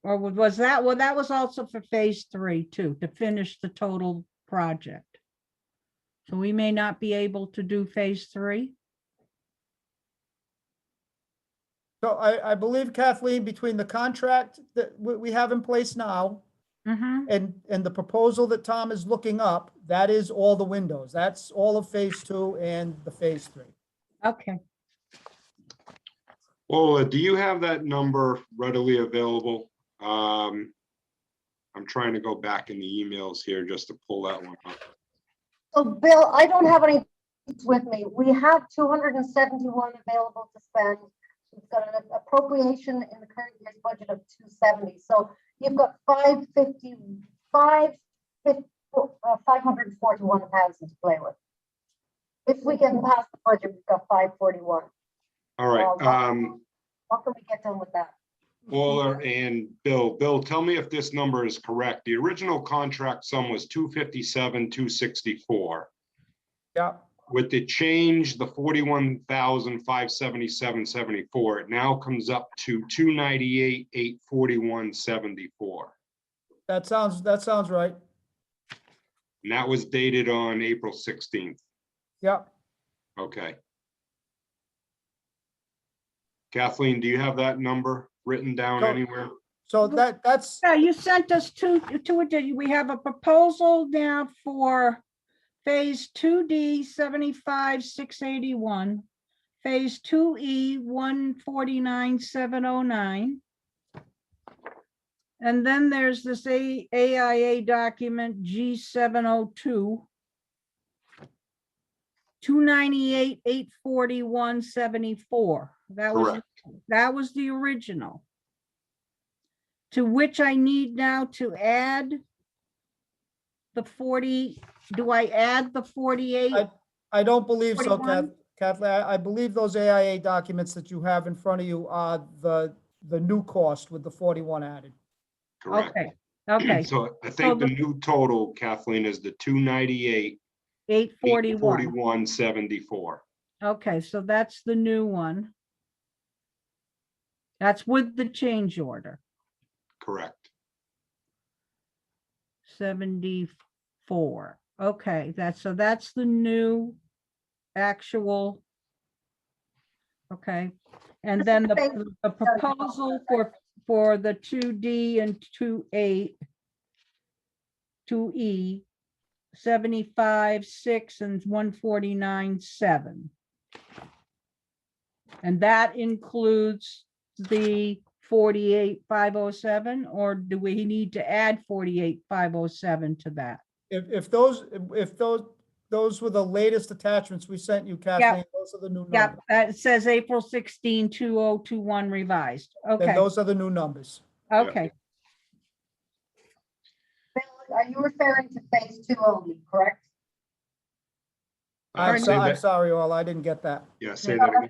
Or was that, well, that was also for phase 3 too, to finish the total project. So we may not be able to do phase 3. So I believe, Kathleen, between the contract that we have in place now and the proposal that Tom is looking up, that is all the windows. That's all of phase 2 and the phase 3. Okay. Ola, do you have that number readily available? I'm trying to go back in the emails here just to pull that one up. So Bill, I don't have any with me. We have 271 available to spend. We've got an appropriation in the current year's budget of 270. So you've got 541,000 to play with. If we get past the budget, we've got 541. All right. What can we get done with that? Ola and Bill, tell me if this number is correct. The original contract sum was 257,264. Yeah. With the change, the 41,577.74, it now comes up to 298,841.74. That sounds right. And that was dated on April 16th. Yeah. Okay. Kathleen, do you have that number written down anywhere? So that's, Yeah, you sent us two, we have a proposal now for phase 2D 75,681, phase 2E 149,709. And then there's this AIA document G702, 298,841.74. That was the original. To which I need now to add the 40. Do I add the 48? I don't believe so, 41? Kathleen. I believe those AIA documents that you have in front of you are the new cost with the 41 added. Correct. Okay. So I think the new total, Kathleen, is the 298,841.74. 841. Okay, so that's the new one. That's with the change order. Correct. 74. Okay, that's the new actual. Okay, and then the proposal for the 2D and 2E 75,6 and 149,7. And that includes the 48,507, or do we need to add 48,507 to that? If those were the latest attachments we sent you, Kathleen, those are the new Yeah, numbers. that says April 16, 2021 revised. Then Okay, those are the new numbers. okay. Bill, are you referring to phase 2 only, correct? I'm Say that- sorry, all, I didn't get that. Yeah, say that again.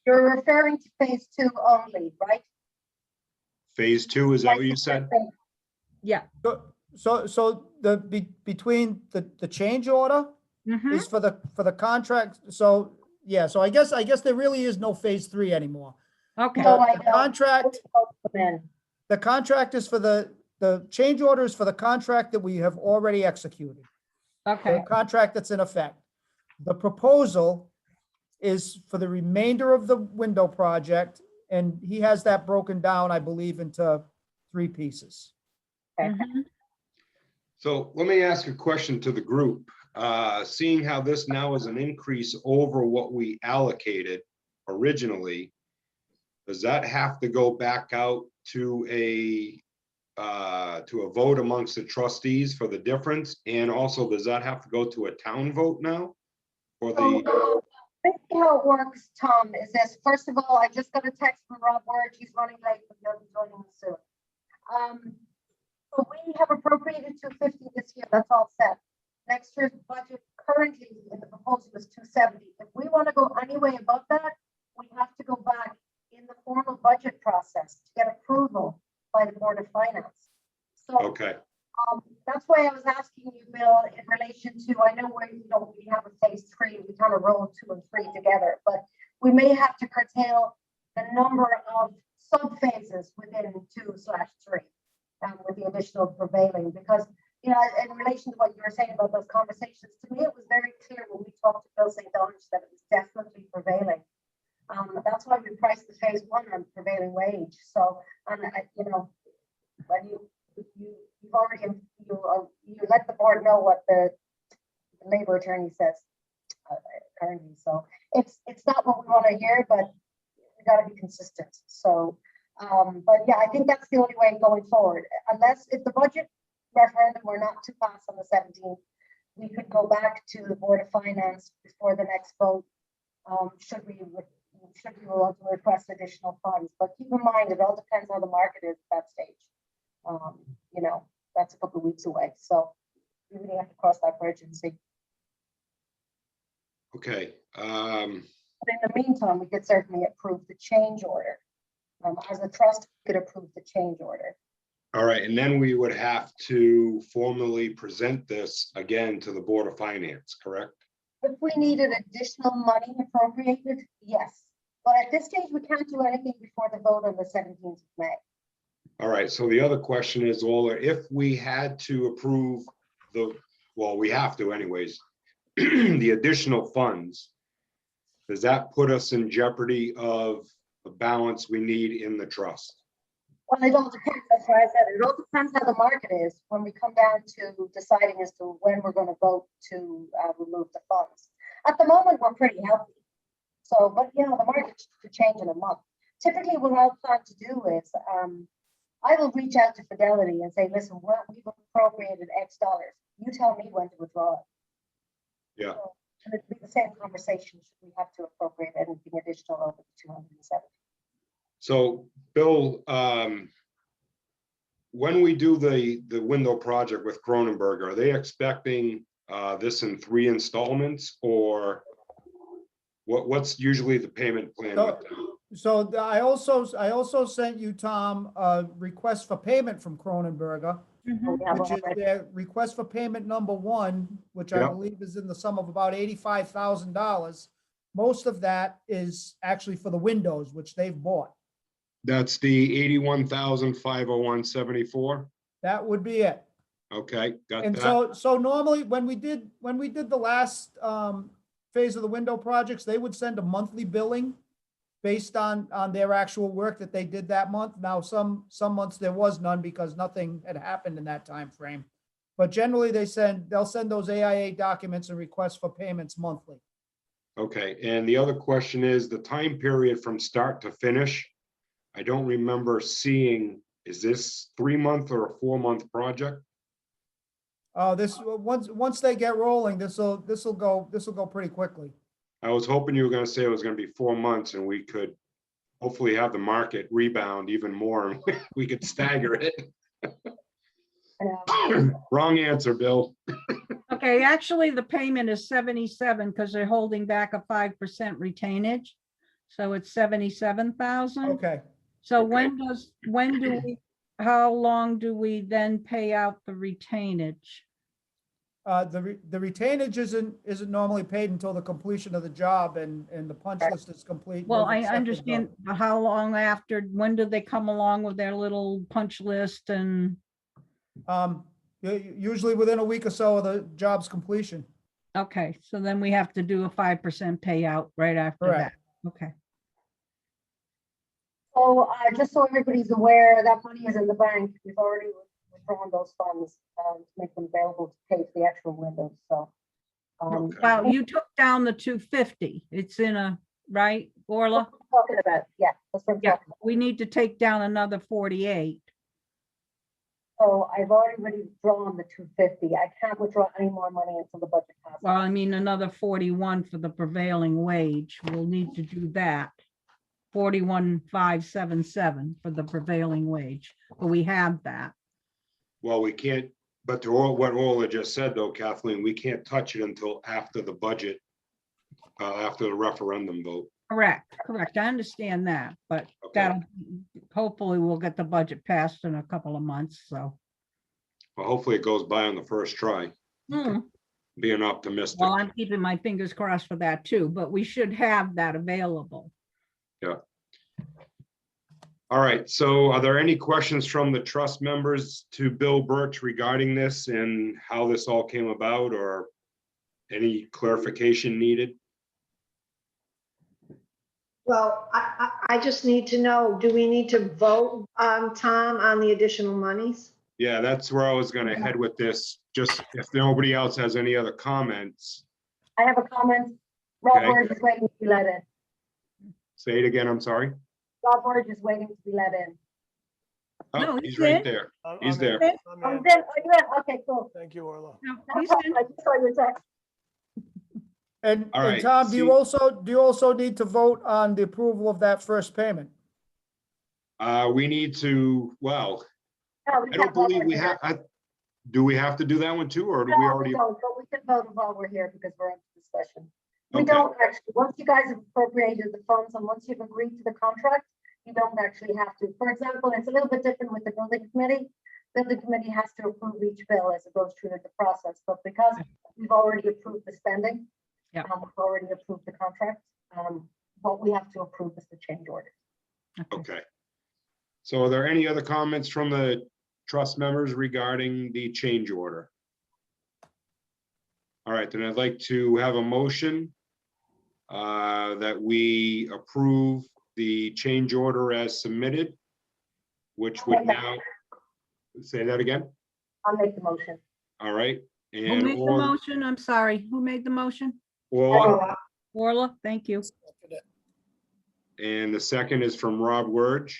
You're referring to phase 2 only, right? Phase 2, is that what you said? Yeah. So between the change order Mhm. is for the contract. So, yeah, so I guess there really is no phase 3 anymore. Okay, No, I The don't. contract, Then. the contract is for the change order is for the contract that we have already executed. okay, The contract that's in effect. The proposal is for the remainder of the window project, and he has that broken down, I believe, into 3 pieces. Mhm. So let me ask a question to the group. Seeing how this now is an increase over what we allocated originally, does that have to go back out to a vote amongst the trustees for the difference? And also, does that have to go to a town vote now? For the, Basically how it works, Tom, is this. First of all, I just got a text from Rob Ward. He's running late, but he'll be joining us soon. So we have appropriated 250 this year. That's all set. Next year's budget currently in the proposal is 270. If we want to go any way above that, we have to go back in the formal budget process to get approval by the Board of Finance. So okay, that's why I was asking you, Bill, in relation to, I know where, we have a phase 3, we kind of roll 2 and 3 together, but we may have to curtail the number of sub-phases within 2/3, with the additional prevailing, because, you know, in relation to what you were saying about those conversations, to me, it was very clear when we talked to Bill St. George that it was definitely prevailing. That's why we priced the phase 1 on prevailing wage. So, you know, when you've already, you let the board know what the labor attorney says currently. So it's not what we want to hear, but we got to be consistent. So, but yeah, I think that's the only way going forward. Unless if the budget referendum were not to pass on the 17th, we could go back to the Board of Finance before the next vote. Should we want to request additional funds? But keep in mind, it all depends on the market is at that stage. You know, that's a couple of weeks away. So we really have to cross that bridge and see. Okay. But in the meantime, we could certainly approve the change order. As a trust, we could approve the change order. All right, and then we would have to formally present this again to the Board of Finance, correct? If we needed additional money appropriated, yes. But at this stage, we can't do anything before the vote on the 17th of May. All right, so the other question is, Ola, if we had to approve well, we have to anyways, the additional funds, does that put us in jeopardy of the balance we need in the trust? Well, it all depends. That's why I said it all depends how the market is when we come down to deciding as to when we're going to vote to remove the funds. At the moment, we're pretty healthy. So, but you know, the market could change in a month. Typically, what I'll plan to do is I will reach out to Fidelity and say, listen, we've appropriated X dollars. You tell me when to withdraw it. Yeah. So, and it'd be the same conversation should we have to appropriate anything additional over the 270. So, Bill, when we do the window project with Cronenberg, are they expecting this in 3 installments, or what's usually the payment plan with them? So I also sent you, Tom, a request for payment from Cronenberger, which is their request for payment number 1, which I Yep. believe is in the sum of about $85,000. Most of that is actually for the windows, which they've bought. That's the 81,501.74. That would be it. Okay, got And that. so normally when we did the last phase of the window projects, they would send a monthly billing based on their actual work that they did that month. Now, some months there was none because nothing had happened in that time frame. But generally they'll send those AIA documents and requests for payments monthly. Okay, and the other question is the time period from start to finish. I don't remember seeing, is this 3-month or a 4-month project? This once they get rolling, this will go pretty quickly. I was hoping you were gonna say it was gonna be 4 months and we could hopefully have the market rebound even more and we could stagger it. Wrong answer, Bill. Okay, actually, the payment is 77 because they're holding back a 5% retainage. So it's 77,000. Okay. So Okay. how long do we then pay out the retainage? The retainage isn't normally paid until the completion of the job and the punch list is complete. Well, they've I accepted understand, but how long after, when do they come along with their little punch list and, Usually within a week or so of the job's completion. okay, so then we have to do a 5% payout right after that. Correct. Okay. So just so everybody's aware, that money is in the bank. We've already withdrawn those funds to make them available to pay for the actual windows. So Okay. Well, you took down the 250. It's in a, right, Orla? talking about, yeah, that's what I'm Yeah, talking about. we need to take down another 48. So I've already withdrawn the 250. I can't withdraw any more money until the budget passes. Well, I mean, another 41 for the prevailing wage. We'll need to do that. 41,577 for the prevailing wage, but we have that. Well, we can't, but to what Ola just said though, Kathleen, we can't touch it until after the budget, after the referendum vote. Correct. I understand that, but Okay. that'll, hopefully we'll get the budget passed in a couple of months, so. Well, hopefully it goes by on the first try, being optimistic. Well, I'm keeping my fingers crossed for that too, but we should have that available. Yeah. All right, so are there any questions from the trust members to Bill Birch regarding this and how this all came about, or any clarification needed? Well, I just need to know, do we need to vote, Tom, on the additional monies? Yeah, that's where I was gonna head with this, just if nobody else has any other comments. I have a comment. Rob Okay. Word is waiting to be let in. Say it again, I'm sorry. Rob Word is waiting to be let in. Oh, No, he's he's right in. there. I'm He's in. there. I'm Oh, in. then, oh, yeah, okay, cool. Thank you, Orla. No, No he's problem. in. I just saw your text. All right, And Tom, do see- you also need to vote on the approval of that first payment? We need to, well, No, we I don't can't vote believe right we here. have, do we have to do that one too, or do we No, already? we don't, but we can vote while we're here because we're in discussion. We Okay. don't actually, once you guys have appropriated the funds and once you've agreed to the contract, you don't actually have to. For example, it's a little bit different with the building committee. Building committee has to approve each bill as it goes through the process, but because we've already approved the spending, Yeah. we've already approved the contract, what we have to approve is the change order. Okay. So are there any other comments from the trust members regarding the change order? All right, then I'd like to have a motion that we approve the change order as submitted, which would now, say that again? I'll make the motion. All right. Who And made the motion? I'm sorry. Who made the motion? Orla, Orla, thank you. and the second is from Rob Wurge.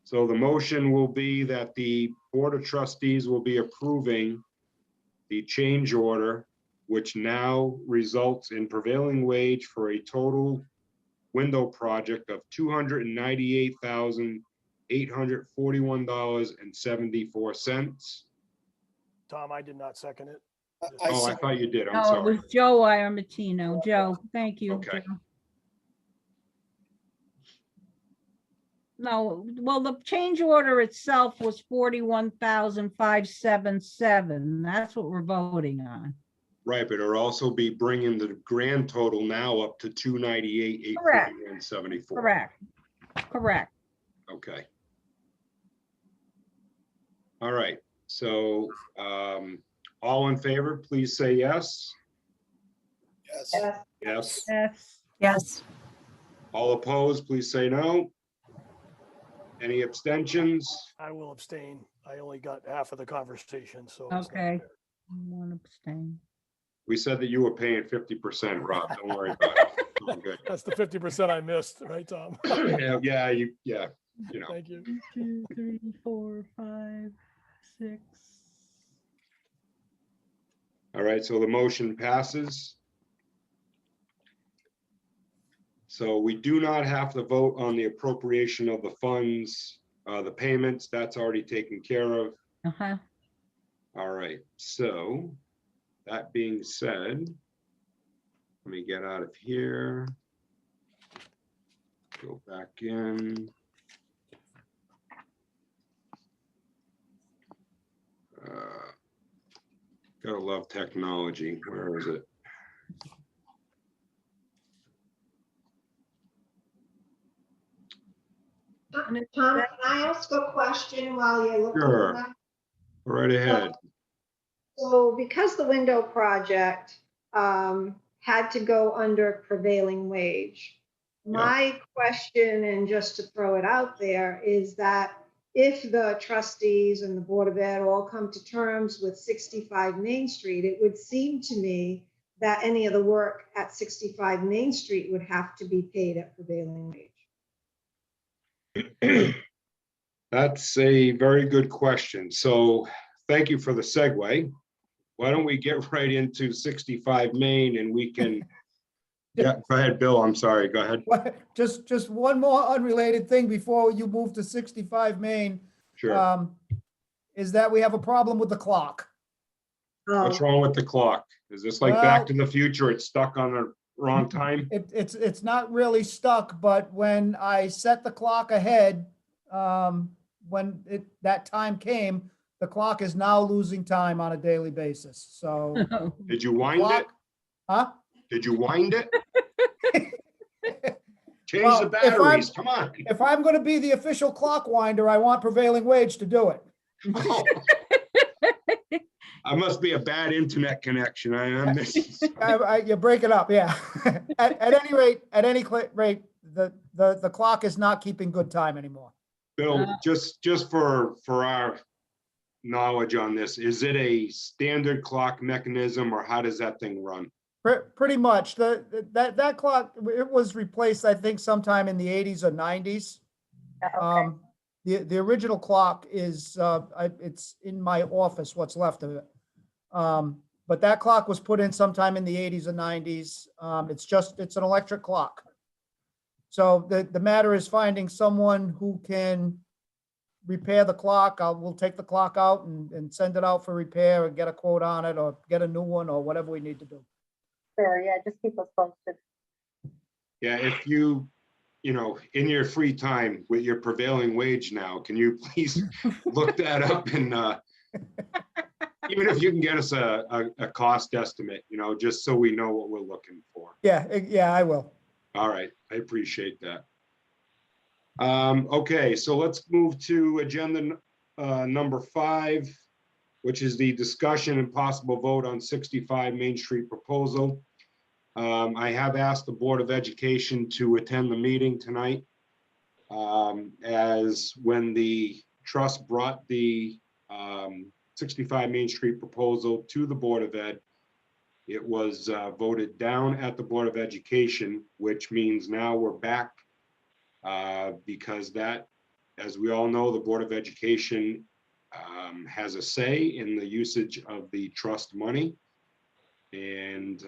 So the motion will be that the Board of Trustees will be approving the change order, which now results in prevailing wage for a total window project of $298,841.74. Tom, I did not second it. Oh, I thought you did. I'm No, it sorry. was Joe Iamatino. Joe, thank you. Okay. Joe. No, well, the change order itself was 41,577. That's what we're voting on. Right, but it'll also be bringing the grand total now up to 298,841.74. Correct. Correct. Okay. All right, so all in favor, please say yes. Yes. Yes. Yes. Yes. All opposed, please say no. Any abstentions? I will abstain. I only got half of the conversation, so. it's not Okay. fair. One abstain. We said that you were paying 50%, Rob. Don't worry about it. I'm good. That's the 50% I missed, right, Tom? Yeah, you know. Thank you. 1, 2, 3, 4, 5, 6. All right, so the motion passes. So we do not have to vote on the appropriation of the funds, the payments, that's already taken care of. Uh-huh. All right, so that being said, let me get out of here. Go back in. Gotta love technology. Where is it? Tom, can I ask a question while you're looking Sure. at that? Go right ahead. So because the window project had to go under prevailing wage, my question, and just to throw it out there, is that if the trustees and the Board of Ed all come to terms with 65 Main Street, it would seem to me that any of the work at 65 Main Street would have to be paid at prevailing wage. That's a very good question. So thank you for the segue. Why don't we get right into 65 Main and we can, yeah, go ahead, Bill. I'm sorry. Go ahead. Just one more unrelated thing before you move to 65 Main, Sure. is that we have a problem with the clock. What's wrong with the clock? Is this like Back to the Future? It's stuck on the wrong time? It's not really stuck, but when I set the clock ahead, when that time came, the clock is now losing time on a daily basis, so. Did you wind it? Huh? Did you wind it? Change Well, the if I'm- batteries, come on. If I'm gonna be the official clock winder, I want prevailing wage to do it. Oh. I must be a bad internet connection. I'm missing. You break it up, yeah. At any rate, the clock is not keeping good time anymore. Bill, just for our knowledge on this, is it a standard clock mechanism or how does that thing run? Pretty much, that clock, it was replaced, I think, sometime in the 80s or 90s. Okay. The original clock is, it's in my office, what's left of it. But that clock was put in sometime in the 80s or 90s. It's an electric clock. So the matter is finding someone who can repair the clock. We'll take the clock out and send it out for repair and get a quote on it or get a new one or whatever we need to do. Sure, yeah, just keep us posted. Yeah, if you know, in your free time with your prevailing wage now, can you please look that up and even if you can get us a cost estimate, you know, just so we know what we're looking for. Yeah, I will. All right, I appreciate that. Okay, so let's move to agenda number 5, which is the discussion and possible vote on 65 Main Street proposal. I have asked the Board of Education to attend the meeting tonight, as when the trust brought the 65 Main Street proposal to the Board of Ed, it was voted down at the Board of Education, which means now we're back because that, as we all know, the Board of Education has a say in the usage of the trust money. And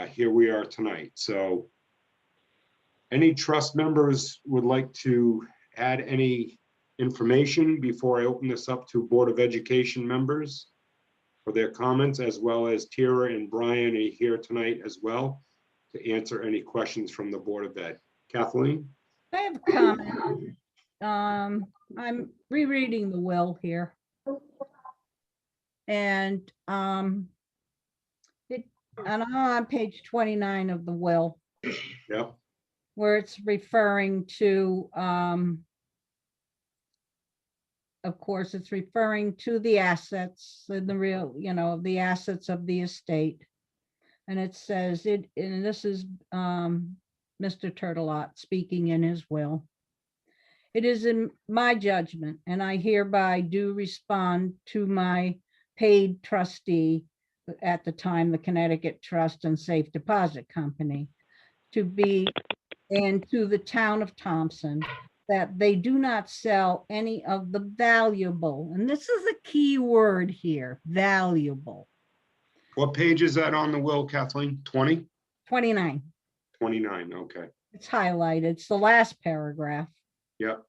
here we are tonight. So any trust members would like to add any information before I open this up to Board of Education members for their comments, as well as Tara and Brian are here tonight as well to answer any questions from the Board of Ed. Kathleen? I have a comment. I'm rereading the will here. And I'm on page 29 of the will, Yep. where it's referring to, of course, it's referring to the assets and the real, the assets of the estate. And it says it, and this is Mr. Tourtellotte speaking in his will. It is in my judgment, and I hereby do respond to my paid trustee at the time, the Connecticut Trust and Safe Deposit Company, to be, and to the town of Thompson, that they do not sell any of the valuable, and this is a key word here, valuable. What page is that on the will, Kathleen? 20? 29. 29, okay. It's highlighted. It's the last paragraph. Yep.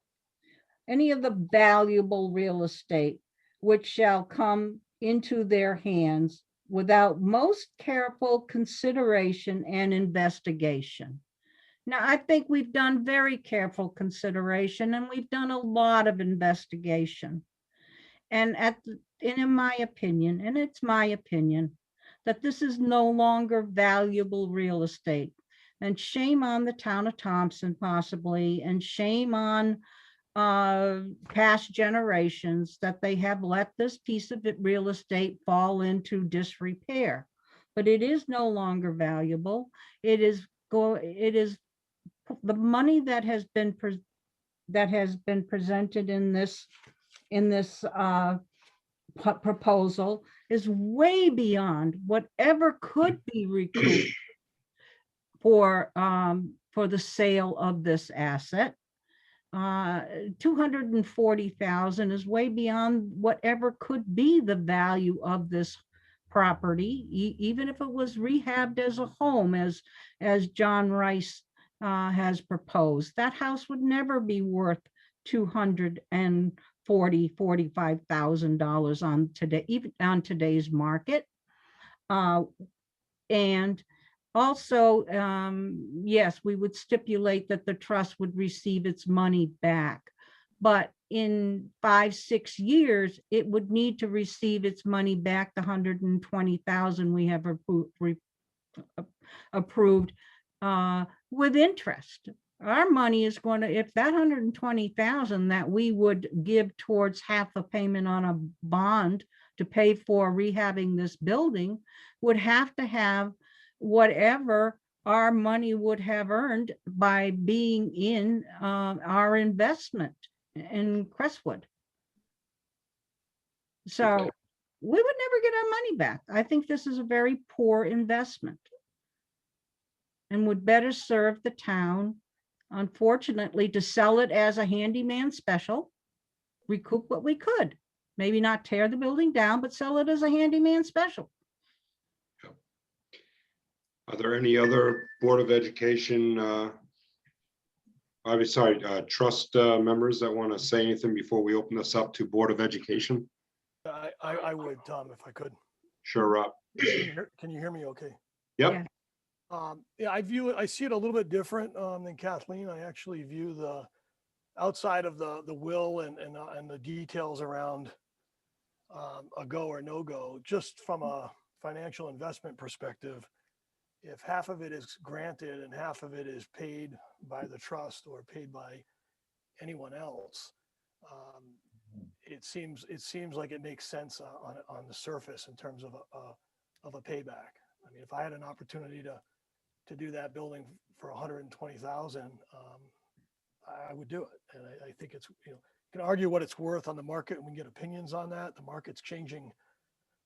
Any of the valuable real estate which shall come into their hands without most careful consideration and investigation. Now, I think we've done very careful consideration and we've done a lot of investigation. And in my opinion, and it's my opinion, that this is no longer valuable real estate. And shame on the town of Thompson possibly, and shame on past generations that they have let this piece of real estate fall into disrepair. But it is no longer valuable. It is the money that has been presented in this proposal is way beyond whatever could be recouped for the sale of this asset. 240,000 is way beyond whatever could be the value of this property, even if it was rehabbed as a home, as John Rice has proposed. That house would never be worth $245,000 on today, even on today's market. And also, yes, we would stipulate that the trust would receive its money back, but in 5-6 years, it would need to receive its money back, the 120,000 we have approved with interest. our money is going to, if that 120,000 that we would give towards half a payment on a bond to pay for rehabbing this building, would have to have whatever our money would have earned by being in our investment in Crestwood. So Okay. we would never get our money back. I think this is a very poor investment and would better serve the town, unfortunately, to sell it as a handyman special, recoup what we could. Maybe not tear the building down, but sell it as a handyman special. Are there any other Board of Education, trust members that want to say anything before we open this up to Board of Education? I would, Tom, if I could. Sure, Rob. Can you hear me okay? Yep. Yeah, I see it a little bit different than Kathleen. I actually view the outside of the will and the details around a go or no go, just from a financial investment perspective. If half of it is granted and half of it is paid by the trust or paid by anyone else, it seems like it makes sense on the surface in terms of a payback. I mean, if I had an opportunity to do that building for 120,000, I would do it. And I think it's, you can argue what it's worth on the market, and we can get opinions on that. The market's changing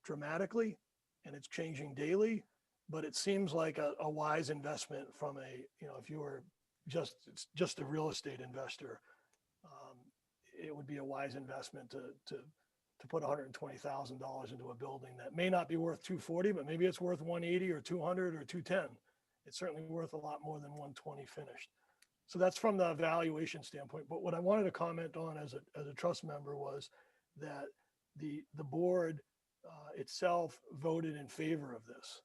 dramatically and it's changing daily, but it seems like a wise investment from if you were just a real estate investor, it would be a wise investment to put $120,000 into a building that may not be worth 240, but maybe it's worth 180 or 200 or 210. It's certainly worth a lot more than 120 finished. So that's from the valuation standpoint. But what I wanted to comment on as a trust member was that the board itself voted in favor of this,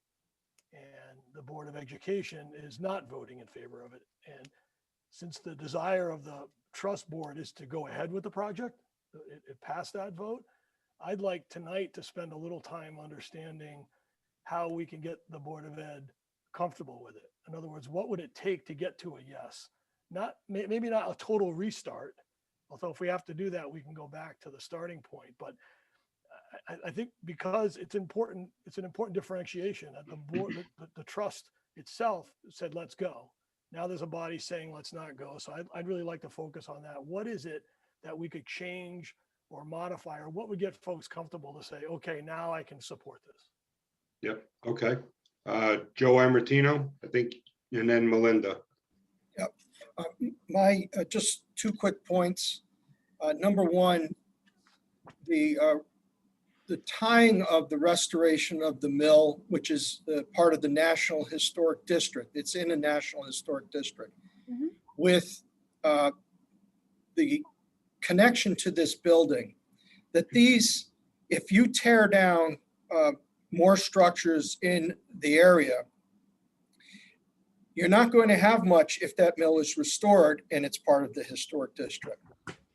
and the Board of Education is not voting in favor of it. And since the desire of the trust board is to go ahead with the project, it passed that vote. I'd like tonight to spend a little time understanding how we can get the Board of Ed comfortable with it. In other words, what would it take to get to a yes? Maybe not a total restart, although if we have to do that, we can go back to the starting point. But I think because it's an important differentiation that the board, the trust itself said, let's go. Now there's a body saying, let's not go. So I'd really like to focus on that. What is it that we could change or modify, or what would get folks comfortable to say, okay, now I can support this? Yep. Okay. Joe Amortino, I think, and then Melinda. Yep. Just 2 quick points. Number one, the tying of the restoration of the mill, which is part of the National Historic District. It's in a National Historic District. Mm-hmm. With the connection to this building, that if you tear down more structures in the area, you're not going to have much if that mill is restored and it's part of the historic district.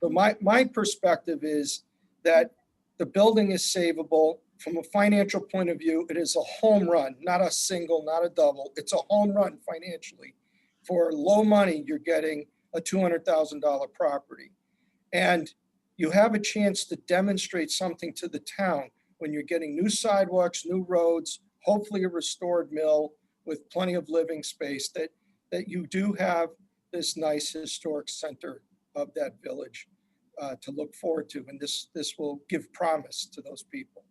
So my perspective is that the building is savable. From a financial point of view, it is a home run, not a single, not a double. It's a home run financially. For low money, you're getting a $200,000 property. And you have a chance to demonstrate something to the town when you're getting new sidewalks, new roads, hopefully a restored mill with plenty of living space, that you do have this nice historic center of that village to look forward to. And this will give promise to those people.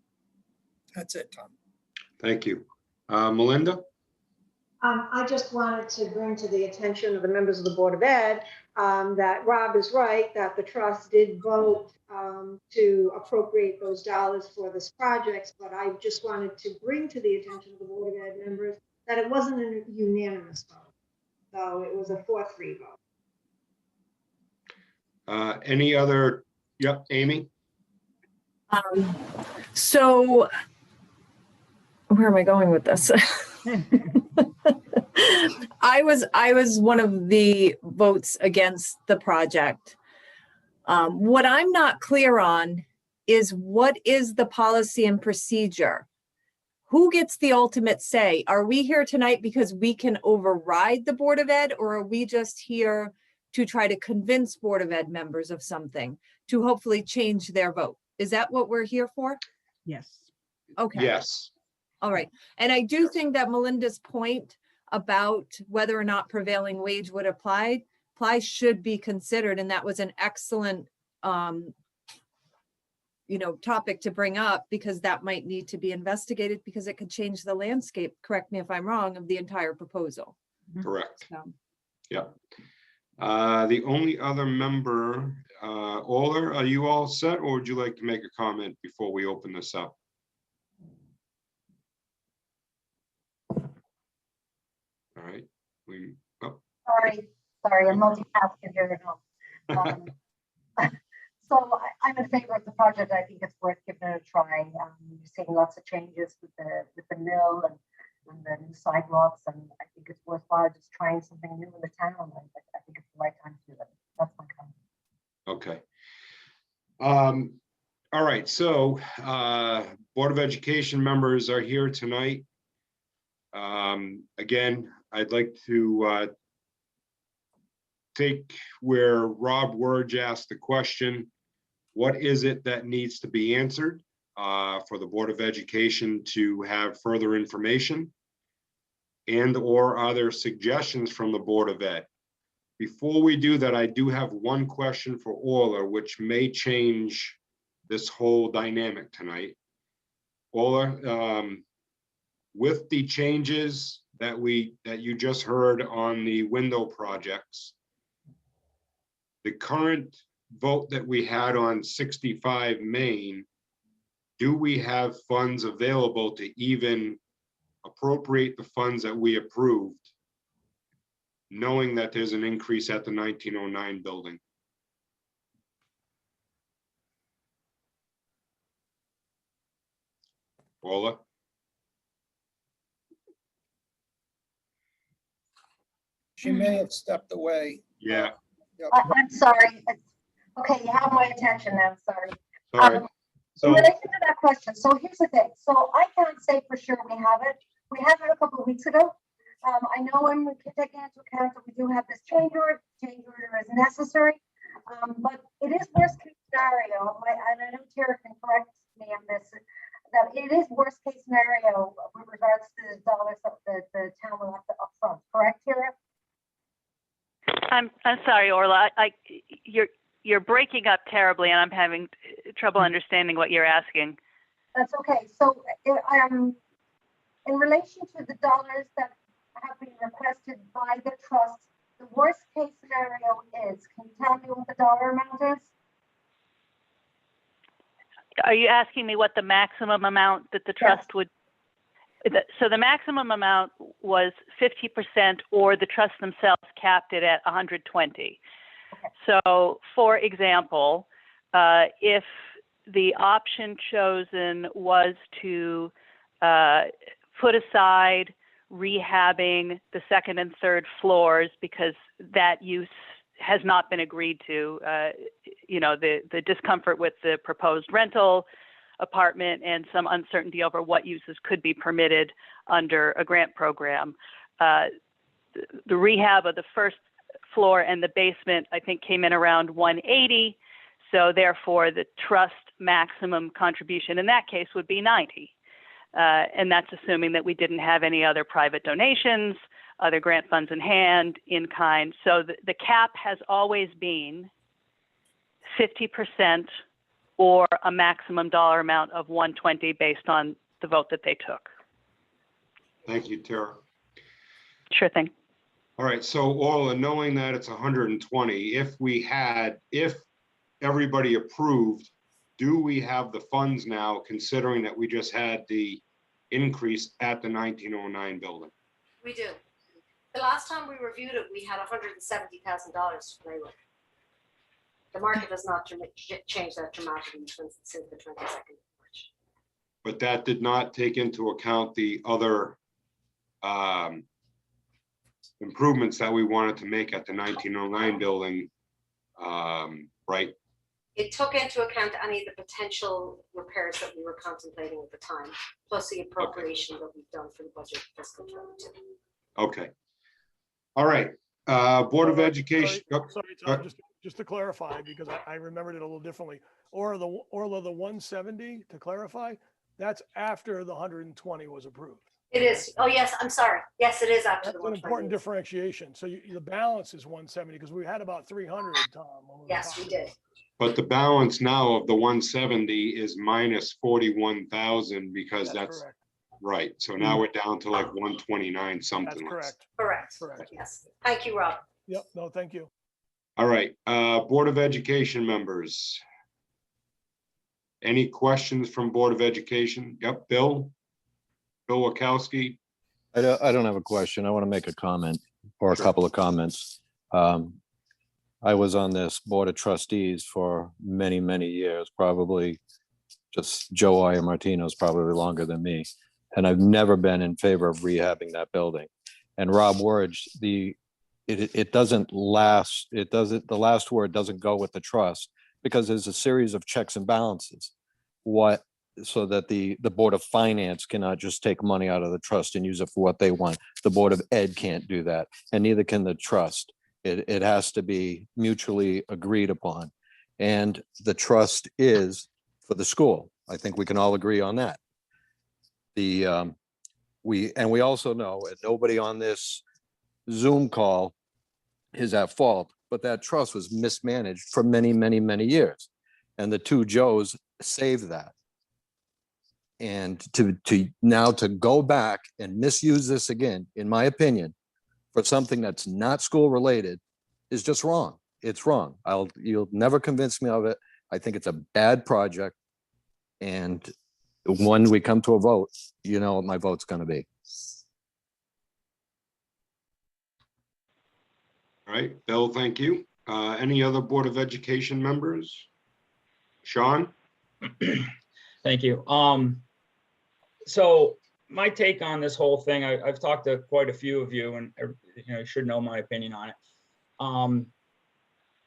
That's it, Tom. Thank you. Melinda? I just wanted to bring to the attention of the members of the Board of Ed that Rob is right, that the trust did vote to appropriate those dollars for this project, but I just wanted to bring to the attention of the Board of Ed members that it wasn't a unanimous vote. So it was a 4-3 vote. Any other? Yep, Amy? So where am I going with this? I was one of the votes against the project. What I'm not clear on is what is the policy and procedure? who gets the ultimate say? Are we here tonight because we can override the Board of Ed, or are we just here to try to convince Board of Ed members of something to hopefully change their vote? Is that what we're here for? Yes. Okay. Yes, All right. And I do think that Melinda's point about whether or not prevailing wage would apply should be considered. And that was an excellent, topic to bring up, because that might need to be investigated, because it could change the landscape, correct me if I'm wrong, of the entire proposal. correct. So, Yeah. The only other member, Oler, are you all set, or would you like to make a comment before we open this up? All right, Sorry, I'm multitasking here at home. I'm in favor of the project. I think it's worth giving it a try. You're seeing lots of changes with the mill and the new sidewalks, and I think it's worthwhile just trying something new in the town. I think it's the right time to do it. That's my comment. Okay. All right, so Board of Education members are here tonight. Again, I'd like to take where Rob Wurge asked the question, what is it that needs to be answered for the Board of Education to have further information? And or are there suggestions from the Board of Ed? Before we do that, I do have one question for Orla, which may change this whole dynamic tonight. Orla, with the changes that you just heard on the window projects, the current vote that we had on 65 Main, do we have funds available to even appropriate the funds that we approved, knowing that there's an increase at the 1909 building? Paula? She may have stepped away. Yeah. I'm sorry. Okay, you have my attention now. Sorry. Sorry. In So, relation to that question, so here's the thing. So I can't say for sure we have it. We had it a couple of weeks ago. I know when we can take into account that we do have this change order is necessary. But it is worst case scenario, and I know Tara can correct me on this, that it is worst case scenario with regards to the dollars that the town will have to upfront. Correct, Tara? I'm sorry, Orla. You're breaking up terribly, and I'm having trouble understanding what you're asking. That's okay. So, in relation to the dollars that have been requested by the trust, the worst case scenario is, can you tell me what the dollar amount is? Are you asking me what the maximum amount that the trust would? So the maximum amount was 50%, or the trust themselves capped it at 120. Okay. So, for example, if the option chosen was to put aside rehabbing the second and third floors because that use has not been agreed to, the discomfort with the proposed rental apartment and some uncertainty over what uses could be permitted under a grant program. The rehab of the first floor and the basement, I think, came in around 180. So therefore, the trust maximum contribution in that case would be 90. And that's assuming that we didn't have any other private donations, other grant funds in hand, in kind. So the cap has always been 50% or a maximum dollar amount of 120 based on the vote that they took. thank you, Tara. Sure thing. All right, so Orla, knowing that it's 120, if everybody approved, do we have the funds now, considering that we just had the increase at the 1909 building? We do. The last time we reviewed it, we had $170,000 to play with. The market has not changed that dramatically since the 22nd of March. But that did not take into account the other improvements that we wanted to make at the 1909 building, right? It took into account any of the potential repairs that we were contemplating at the time, plus the appropriation that we've done for the budget fiscal 22. Okay. All right, Board of Education. Oh, Sorry, Tom, just to clarify, because I remembered it a little differently. Or the 170, to clarify, that's after the 120 was approved. It is. Oh, yes, I'm sorry. Yes, it is after That's the an 120. important differentiation. So the balance is 170, because we had about 300, Tom. when were Yes, we talking. did. But the balance now of the 170 is minus 41,000 because that's Correct. right. So now we're down to like 129 That's something. correct. Correct. Correct. Yes. Thank you, Rob. Yep, no, thank you. All right, Board of Education members. Any questions from Board of Education? Yep, Bill Wachowski. I don't have a question. I want to make a comment or a Sure. couple of comments. I was on this Board of Trustees for many, many years, probably just Joe Martino's probably longer than me. And I've never been in favor of rehabbing that building. And Rob Wurge, it doesn't last. The last word doesn't go with the trust because there's a series of checks and balances. So that the Board of Finance cannot just take money out of the trust and use it for what they want. The Board of Ed can't do that, and neither can the trust. It has to be mutually agreed upon. And the trust is for the school. I think we can all agree on that. We also know, and nobody on this Zoom call is at fault, but that trust was mismanaged for many, many, many years. And the two Joes saved that. And to now to go back and misuse this again, in my opinion, for something that's not school related is just wrong. It's wrong. You'll never convince me of it. I think it's a bad project. And when we come to a vote, you know what my vote's going to be. All right, Bill, thank you. Any other Board of Education members? Sean? Thank you. So my take on this whole thing, I've talked to quite a few of you, and you should know my opinion on it.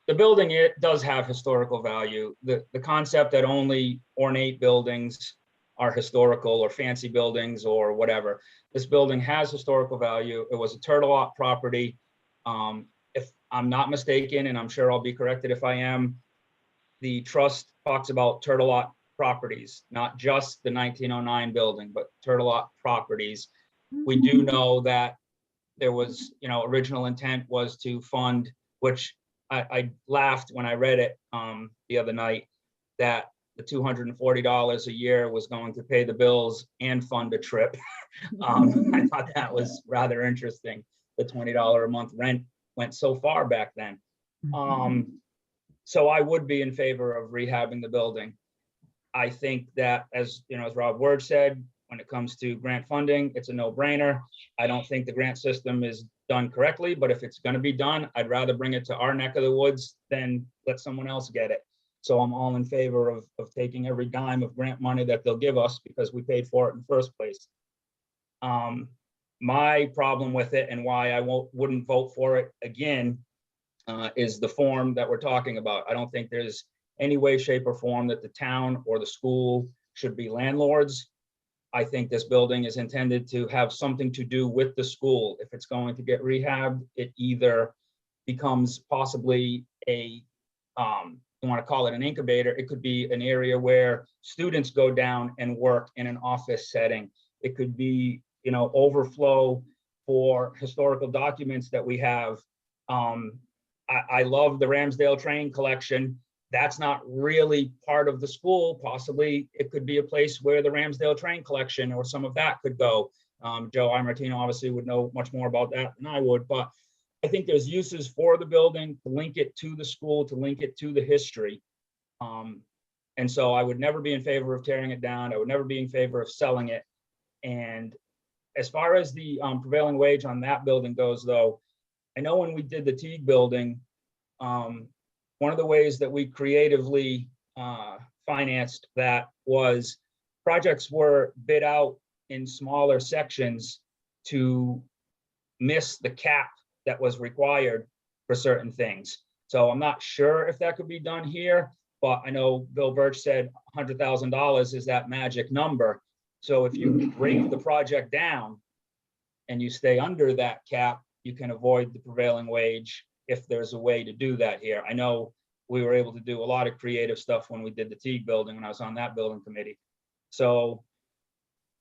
The building, it does have historical value. The concept that only ornate buildings are historical or fancy buildings or whatever. This building has historical value. It was a Tourtellotte property. If I'm not mistaken, and I'm sure I'll be corrected if I am, the trust talks about Tourtellotte properties, not just the 1909 building, but Tourtellotte properties. We do know that there was, original intent was to fund, which I laughed when I read it the other night, that the $240 a year was going to pay the bills and fund a trip. I thought that was rather interesting. The $20 a month rent went so far back then. So I would be in favor of rehabbing the building. I think that, as Rob Wurge said, when it comes to grant funding, it's a no-brainer. I don't think the grant system is done correctly, but if it's going to be done, I'd rather bring it to our neck of the woods than let someone else get it. So I'm all in favor of taking every dime of grant money that they'll give us because we paid for it in the first place. My problem with it and why I wouldn't vote for it again is the form that we're talking about. I don't think there's any way, shape, or form that the town or the school should be landlords. I think this building is intended to have something to do with the school. If it's going to get rehabbed, it either becomes possibly you want to call it an incubator. It could be an area where students go down and work in an office setting. It could be, overflow for historical documents that we have. I love the Ramsdale train collection. That's not really part of the school. Possibly it could be a place where the Ramsdale train collection or some of that could go. Joe Martino obviously would know much more about that than I would, but I think there's uses for the building to link it to the school, to link it to the history. And so I would never be in favor of tearing it down. I would never be in favor of selling it. And as far as the prevailing wage on that building goes, though, I know when we did the Teague building, one of the ways that we creatively financed that was projects were bid out in smaller sections to miss the cap that was required for certain things. So I'm not sure if that could be done here. But I know Bill Birch said $100,000 is that magic number. So if you break the project down and you stay under that cap, you can avoid the prevailing wage if there's a way to do that here. I know we were able to do a lot of creative stuff when we did the Teague building, when I was on that building committee. So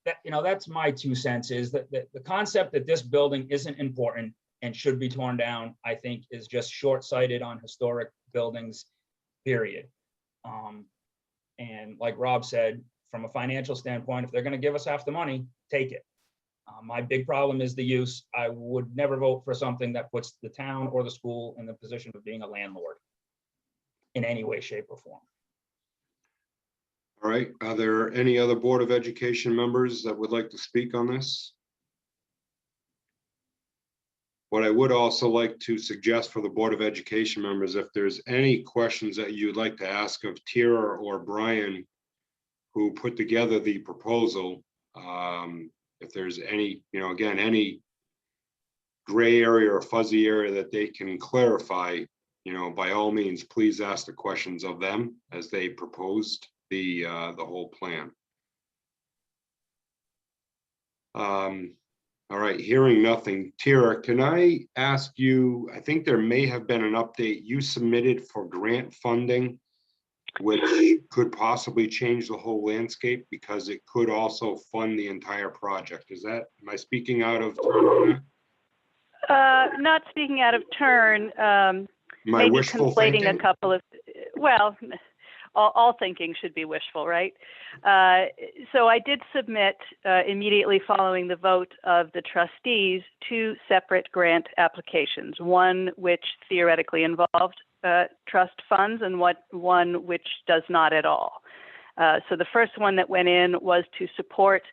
that, that's my 2 cents, is that the concept that this building isn't important and should be torn down, I think is just short-sighted on historic buildings, period. And like Rob said, from a financial standpoint, if they're going to give us half the money, take it. My big problem is the use. I would never vote for something that puts the town or the school in the position of being a landlord in any way, shape, or form. All right, are there any other Board of Education members that would like to speak on this? What I would also like to suggest for the Board of Education members, if there's any questions that you'd like to ask of Tira or Brian, who put together the proposal, if there's any, again, any gray area or fuzzy area that they can clarify, by all means, please ask the questions of them as they proposed the whole plan. All right, hearing nothing. Tira, can I ask you, I think there may have been an update you submitted for grant funding, which could possibly change the whole landscape because it could also fund the entire project. Am I speaking out of turn? Not speaking out of turn. Maybe Wishful conflating thinking? a couple of, well, all thinking should be wishful, right? So I did submit immediately following the vote of the trustees 2 separate grant applications, one which theoretically involved trust funds and one which does not at all. So the first one that went in was to support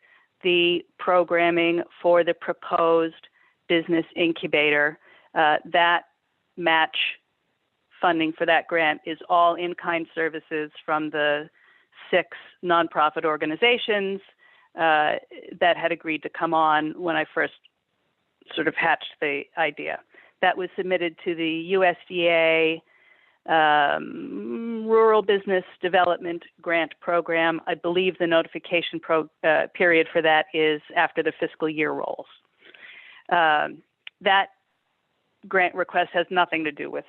the programming for the proposed business incubator. That match funding for that grant is all in-kind services from the 6 nonprofit organizations that had agreed to come on when I first sort of hatched the idea. That was submitted to the USDA Rural Business Development Grant Program. I believe the notification period for that is after the fiscal year rolls. That grant request has nothing to do with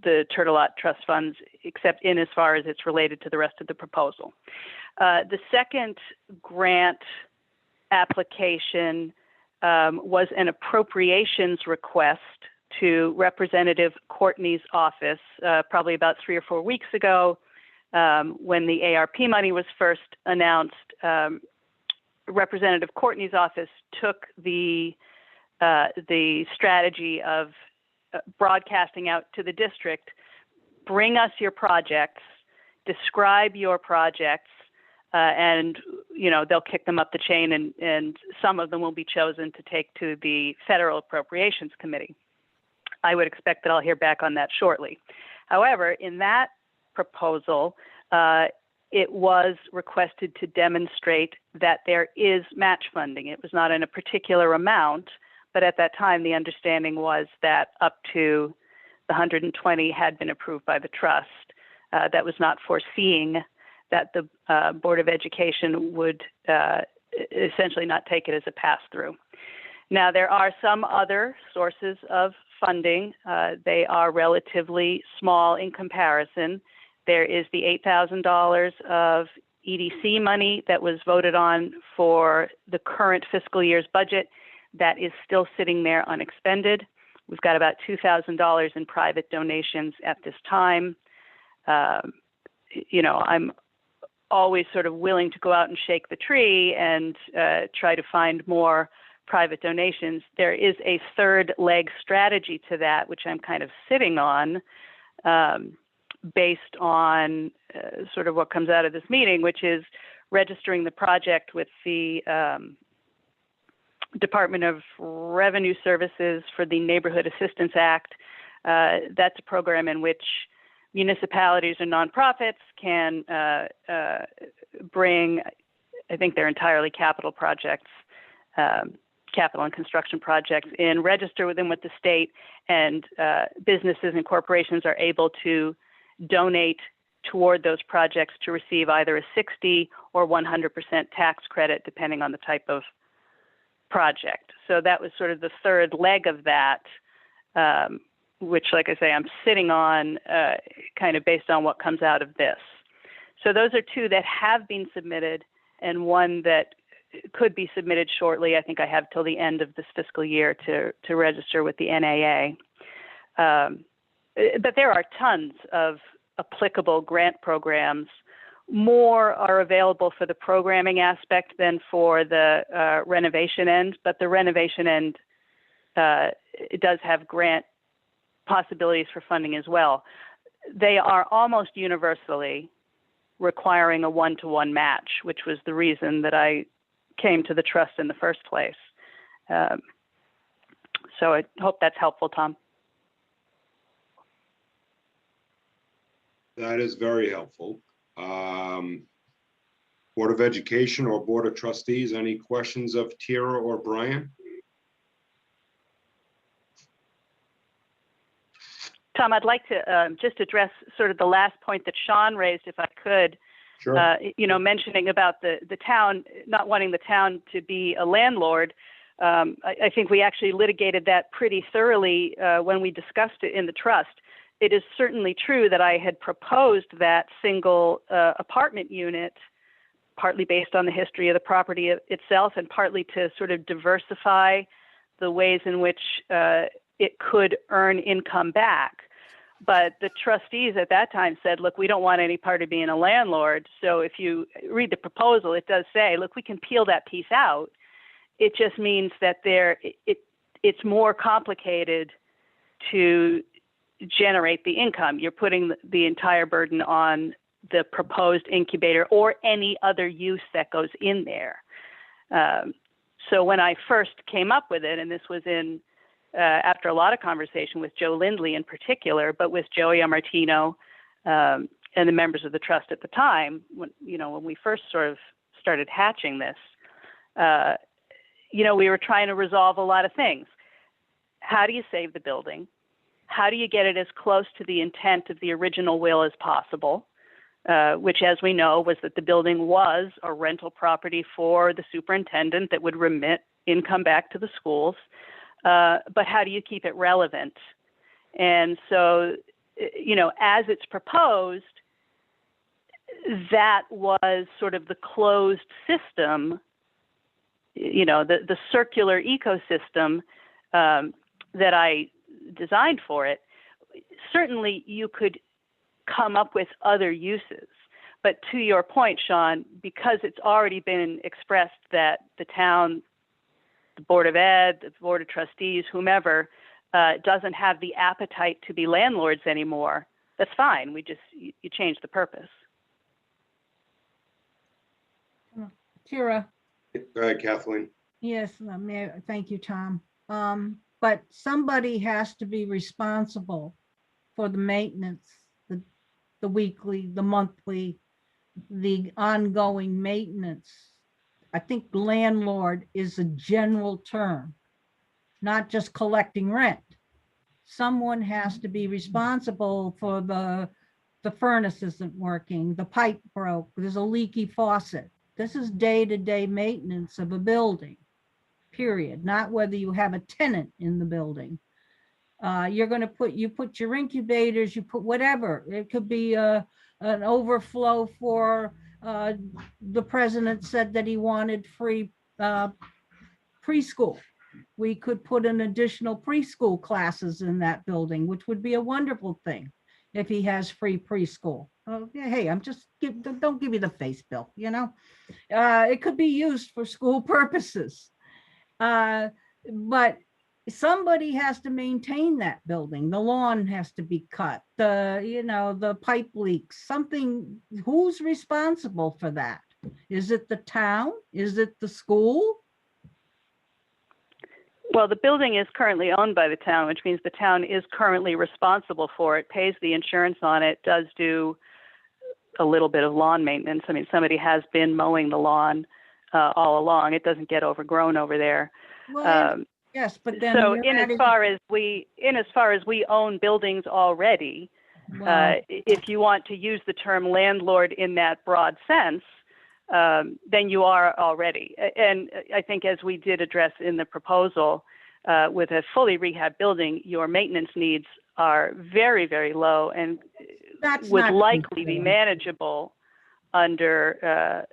the Tourtellotte Trust Funds, except in as far as it's related to the rest of the proposal. The second grant application was an appropriations request to Representative Courtney's office, probably about 3 or 4 weeks ago, when the ARP money was first announced. Representative Courtney's office took the strategy of broadcasting out to the district, bring us your projects, describe your projects, and they'll kick them up the chain, and some of them will be chosen to take to the Federal Appropriations Committee. I would expect that I'll hear back on that shortly. However, in that proposal, it was requested to demonstrate that there is match funding. It was not in a particular amount, but at that time, the understanding was that up to the 120 had been approved by the trust. That was not foreseeing that the Board of Education would essentially not take it as a pass-through. Now, there are some other sources of funding. They are relatively small in comparison. There is the $8,000 of EDC money that was voted on for the current fiscal year's budget. That is still sitting there unexpended. We've got about $2,000 in private donations at this time. I'm always sort of willing to go out and shake the tree and try to find more private donations. There is a third leg strategy to that, which I'm kind of sitting on based on sort of what comes out of this meeting, which is registering the project with the Department of Revenue Services for the Neighborhood Assistance Act. That's a program in which municipalities or nonprofits can bring, I think they're entirely capital projects, capital and construction projects in, register with them with the state, and businesses and corporations are able to donate toward those projects to receive either a 60 or 100% tax credit, depending on the type of project. So that was sort of the third leg of that, which, like I say, I'm sitting on kind of based on what comes out of this. So those are two that have been submitted and one that could be submitted shortly. I think I have till the end of this fiscal year to register with the NAA. But there are tons of applicable grant programs. More are available for the programming aspect than for the renovation end, but the renovation end, it does have grant possibilities for funding as well. They are almost universally requiring a one-to-one match, which was the reason that I came to the trust in the first place. So I hope that's helpful, Tom. That is very helpful. Board of Education or Board of Trustees, any questions of Tira or Brian? Tom, I'd like to just address sort of the last point that Sean raised, if I could. Sure. You know, mentioning about the town, not wanting the town to be a landlord. I think we actually litigated that pretty thoroughly when we discussed it in the trust. It is certainly true that I had proposed that single apartment unit, partly based on the history of the property itself and partly to sort of diversify the ways in which it could earn income back. But the trustees at that time said, look, we don't want any part of being a landlord. So if you read the proposal, it does say, look, we can peel that piece out. It just means that it's more complicated to generate the income. You're putting the entire burden on the proposed incubator or any other use that goes in there. So when I first came up with it, and this was in after a lot of conversation with Joe Lindley in particular, but with Joey Martino and the members of the trust at the time, when we first sort of started hatching this, we were trying to resolve a lot of things. How do you save the building? How do you get it as close to the intent of the original will as possible? Which, as we know, was that the building was a rental property for the superintendent that would remit income back to the schools. But how do you keep it relevant? And so, as it's proposed, that was sort of the closed system, the circular ecosystem that I designed for it. Certainly, you could come up with other uses. But to your point, Sean, because it's already been expressed that the town, the Board of Ed, the Board of Trustees, whomever, doesn't have the appetite to be landlords anymore, that's fine. You change the purpose. Tira. Go ahead, Kathleen. Yes, thank you, Tom. But somebody has to be responsible for the maintenance, the weekly, the monthly, the ongoing maintenance. I think landlord is a general term, not just collecting rent. Someone has to be responsible for the furnace isn't working, the pipe broke, there's a leaky faucet. This is day-to-day maintenance of a building, period, not whether you have a tenant in the building. You're going to put your incubators, you put whatever. It could be an overflow for the president said that he wanted free preschool. We could put an additional preschool classes in that building, which would be a wonderful thing if he has free preschool. Oh, yeah, hey, don't give me the face, Bill, it could be used for school purposes. But somebody has to maintain that building. The lawn has to be cut, the pipe leaks, something. Who's responsible for that? Is it the town? Is it the school? Well, the building is currently owned by the town, which means the town is currently responsible for it, pays the insurance on it, does do a little bit of lawn maintenance. I mean, somebody has been mowing the lawn all along. It doesn't get overgrown over there. Well, yes, but then so in as far as we own buildings already, Well, If you want to use the term landlord in that broad sense, then you are already. And I think as we did address in the proposal, with a fully rehab building, your maintenance needs are very, very low and that's would not true, likely be Tara. manageable under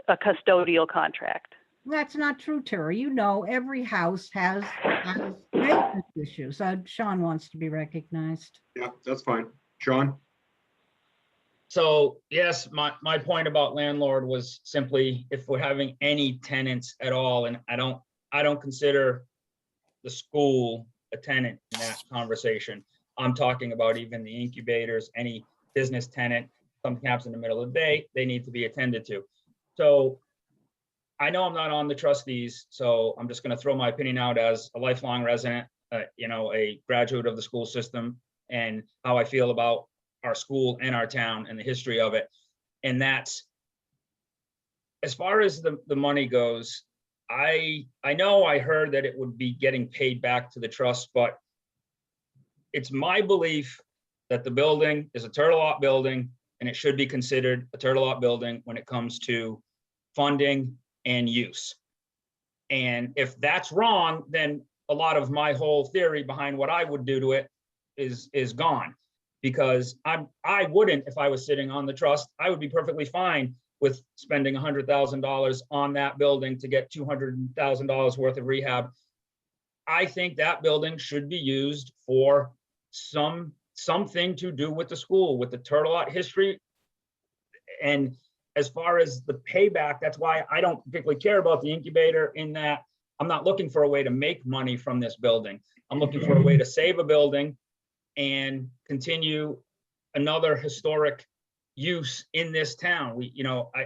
a custodial contract. That's not true, Tara. You know, every house has maintenance issues. Sean wants to be recognized. Yeah, that's fine. Sean? So yes, my point about landlord was simply if we're having any tenants at all, and I don't consider the school a tenant in that conversation. I'm talking about even the incubators, any business tenant, something happens in the middle of the day, they need to be attended to. So I know I'm not on the trustees, so I'm just going to throw my opinion out as a lifelong resident, a graduate of the school system, and how I feel about our school and our town and the history of it. And that's, as far as the money goes, I know I heard that it would be getting paid back to the trust, but it's my belief that the building is a Tourtellotte building and it should be considered a Tourtellotte building when it comes to funding and use. And if that's wrong, then a lot of my whole theory behind what I would do to it is gone. Because I wouldn't, if I was sitting on the trust, I would be perfectly fine with spending $100,000 on that building to get $200,000 worth of rehab. I think that building should be used for something to do with the school, with the Tourtellotte history. And as far as the payback, that's why I don't particularly care about the incubator, in that I'm not looking for a way to make money from this building. I'm looking for a way to save a building and continue another historic use in this town.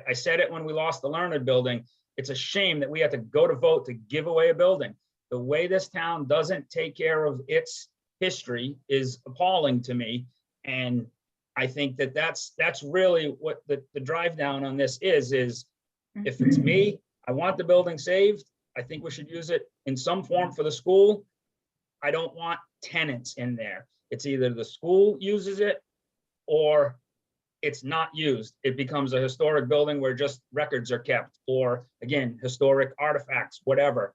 I said it when we lost the Learned building. It's a shame that we had to go to vote to give away a building. The way this town doesn't take care of its history is appalling to me. And I think that that's really what the drive down on this is if it's me, I want the building saved. I think we should use it in some form for the school. I don't want tenants in there. It's either the school uses it or it's not used. It becomes a historic building where just records are kept, or again, historic artifacts, whatever.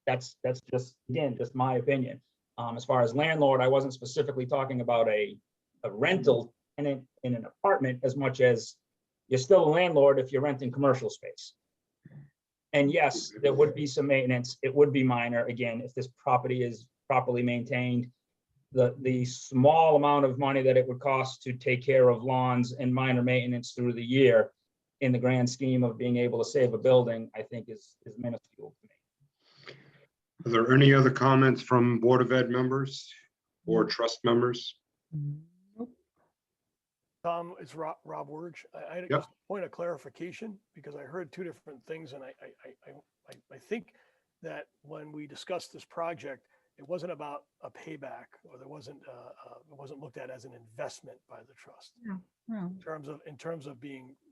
That's just, again, just my opinion. As far as landlord, I wasn't specifically talking about a rental tenant in an apartment as much as you're still a landlord if you're renting commercial space. And yes, there would be some maintenance. It would be minor, again, if this property is properly maintained. The small amount of money that it would cost to take care of lawns and minor maintenance through the year, in the grand scheme of being able to save a building, I think is minuscule to me. Are there any other comments from Board of Ed members or trust members? Tom, it's Rob Wurge. I had Yep. just a point of clarification because I heard two different things, and I think that when we discussed this project, it wasn't about a payback, or it wasn't looked at as an investment by the trust. Well, In terms of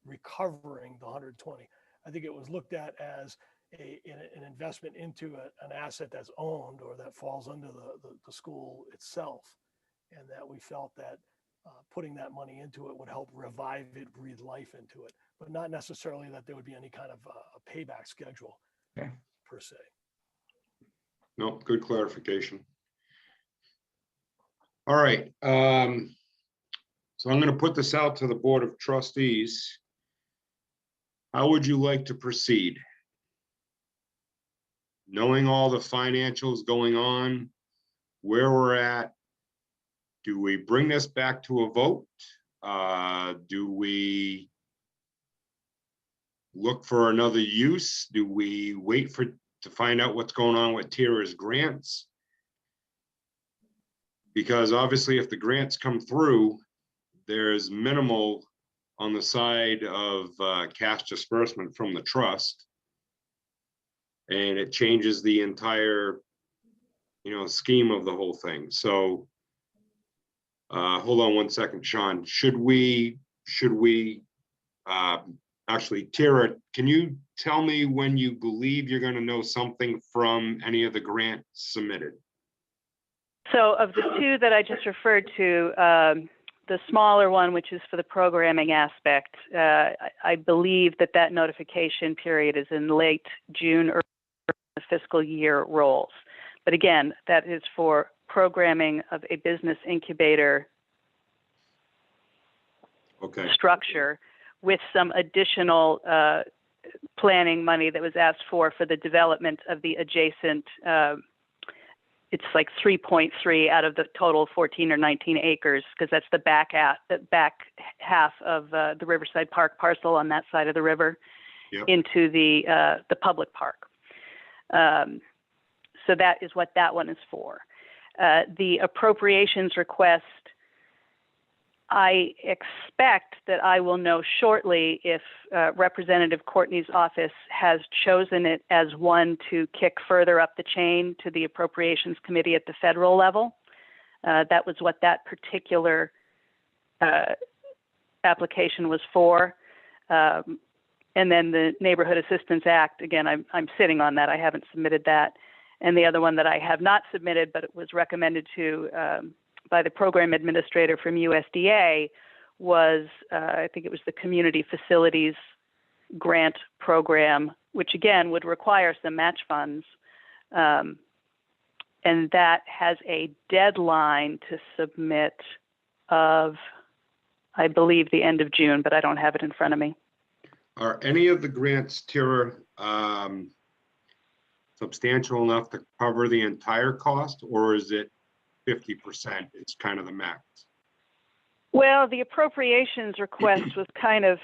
recovering the 120. I think it was looked at as an investment into an asset that's owned or that falls under the school itself, and that we felt that putting that money into it would help revive it, breathe life into it, but not necessarily that there would be any kind of a payback schedule per se. No, good clarification. All right. So I'm going to put this out to the Board of Trustees. How would you like to proceed? Knowing all the financials going on, where we're at, do we bring this back to a vote? Do we look for another use? Do we wait to find out what's going on with Tara's grants? Because obviously if the grants come through, there's minimal on the side of cash disbursement from the trust. And it changes the entire, scheme of the whole thing. So hold on one second, Sean. Should we actually, Tara, can you tell me when you believe you're going to know something from any of the grants submitted? So of the two that I just referred to, the smaller one, which is for the programming aspect, I believe that notification period is in late June or the fiscal year rolls. But again, that is for programming of a business incubator Okay, structure with some additional planning money that was asked for the development of the adjacent, it's like 3.3 out of the total 14 or 19 acres, because that's the back half of the Riverside Park parcel on that side of the river. Yep. Into the public park. So that is what that one is for. The appropriations request, I expect that I will know shortly if Representative Courtney's office has chosen it as one to kick further up the chain to the Appropriations Committee at the federal level. That was what that particular application was for. And then the Neighborhood Assistance Act, again, I'm sitting on that. I haven't submitted that. And the other one that I have not submitted, but it was recommended to by the program administrator from USDA was, I think it was the Community Facilities Grant Program, which again would require some match funds. And that has a deadline to submit of, I believe, the end of June, but I don't have it in front of me. are any of the grants, Tara, substantial enough to cover the entire cost, or is it 50%? It's kind of the max. Well, the appropriations request was kind of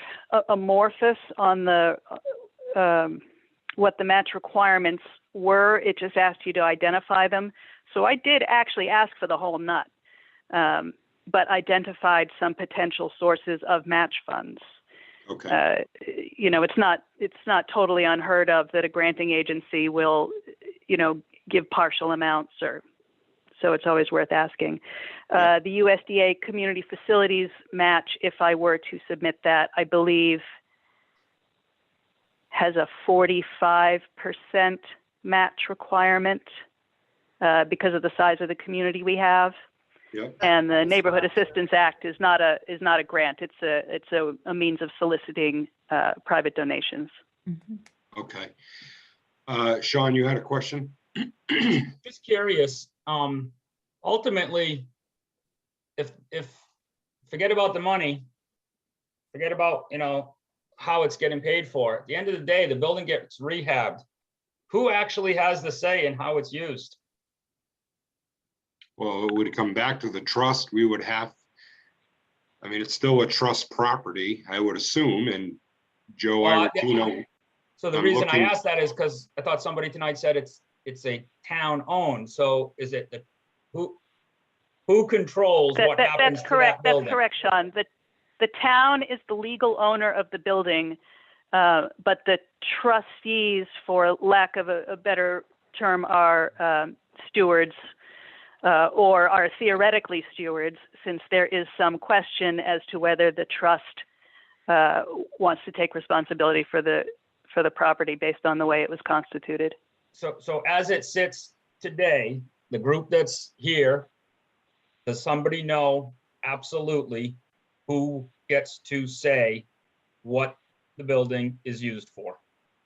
amorphous on the what the match requirements were. It just asked you to identify them. So I did actually ask for the whole nut, but identified some potential sources of match funds. Okay. You know, it's not totally unheard of that a granting agency will, you know, give partial amounts, or so it's always worth asking. The USDA community facilities match, if I were to submit that, I believe has a 45% match requirement because of the size of the community we have. Yep. And the Neighborhood Assistance Act is not a grant. It's a means of soliciting private donations. Okay. Sean, you had a question? Just curious, ultimately, if forget about the money, forget about, you know, how it's getting paid for. At the end of the day, the building gets rehabbed. Who actually has the say in how it's used? Well, it would come back to the trust. We would have, I mean, it's still a trust property, I would assume, and Joe, So the reason I asked that is because I thought somebody tonight said it's a town owned. So is it the who controls what happens to that building? That's correct, Sean. The town is the legal owner of the building, but the trustees, for lack of a better term, are stewards. Or are theoretically stewards, since there is some question as to whether the trust wants to take responsibility for the property based on the way it was constituted. So as it sits today, the group that's here, does somebody know absolutely who gets to say what the building is used for?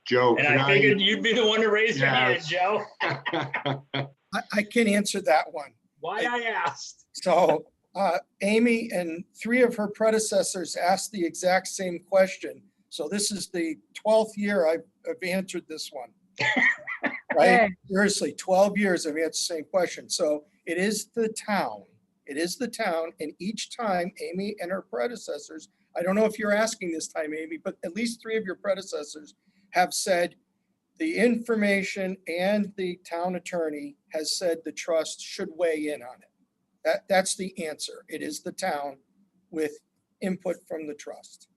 Joe, and I figured you'd be the one to raise your hand, Joe. I can answer that one. Why I asked. So Amy and 3 of her predecessors asked the exact same question. So this is the 12th year I've answered this one. Right? Seriously, 12 years I've answered the same question. So it is the town. It is the town. And each time Amy and her predecessors, I don't know if you're asking this time, Amy, but at least 3 of your predecessors have said the information, and the town attorney has said the trust should weigh in on it. That's the answer. It is the town with input from the trust.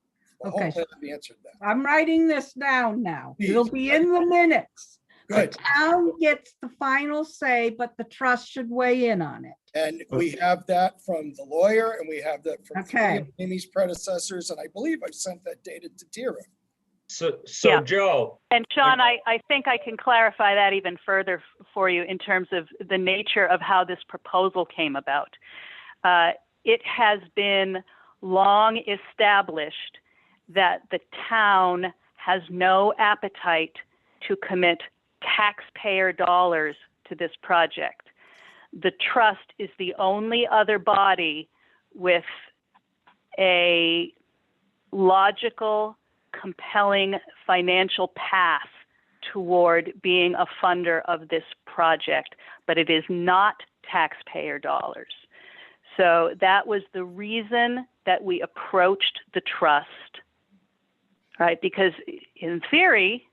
Well, Okay. hopefully I've answered that. I'm writing this down now. Please. It'll be in the minutes. Good. The town gets the final say, but the trust should weigh in on it. And we have that from the lawyer, and we have that from 3 Okay. of Amy's predecessors, and I believe I've sent that data to Tira. So Yeah. Joe, And Sean, I think I can clarify that even further for you in terms of the nature of how this proposal came about. It has been long established that the town has no appetite to commit taxpayer dollars to this project. The trust is the only other body with a logical, compelling financial path toward being a funder of this project, but it is not taxpayer dollars. So that was the reason that we approached the trust, right? Because in theory,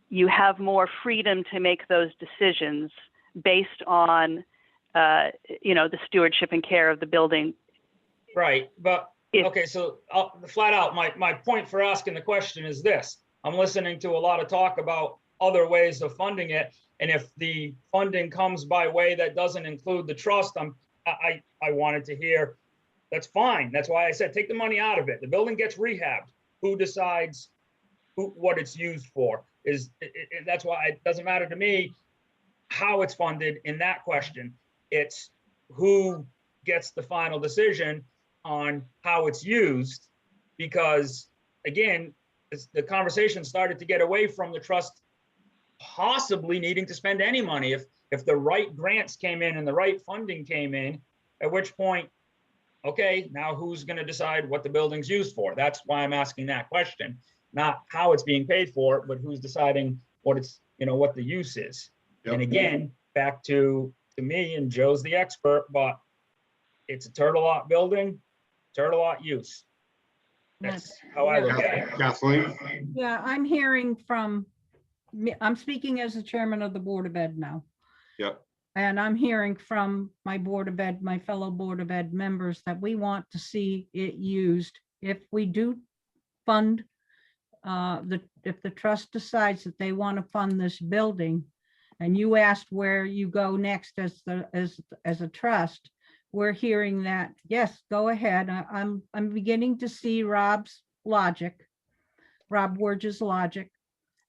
you have more freedom to make those decisions based on, the stewardship and care of the building. right, but, okay, so flat out, my point for asking the question is this. I'm listening to a lot of talk about other ways of funding it. And if the funding comes by way that doesn't include the trust, I wanted to hear, that's fine. That's why I said, take the money out of it. The building gets rehabbed. Who decides what it's used for? That's why it doesn't matter to me how it's funded in that question. It's who gets the final decision on how it's used, because again, the conversation started to get away from the trust possibly needing to spend any money if the right grants came in and the right funding came in, at which point, okay, now who's going to decide what the building's used for? That's why I'm asking that question, not how it's being paid for, but who's deciding what it's, what the use is. Yep. And again, back to me, and Joe's the expert, but it's a Tourtellotte building, Tourtellotte use. That's how I look at it. Kathleen? Yeah, I'm hearing from, I'm speaking as the chairman of the Board of Ed now. Yep. And I'm hearing from my Board of Ed, my fellow Board of Ed members, that we want to see it used. If we do fund, if the trust decides that they want to fund this building, and you asked where you go next as a trust, we're hearing that, yes, go ahead. I'm beginning to see Rob Wurge's logic.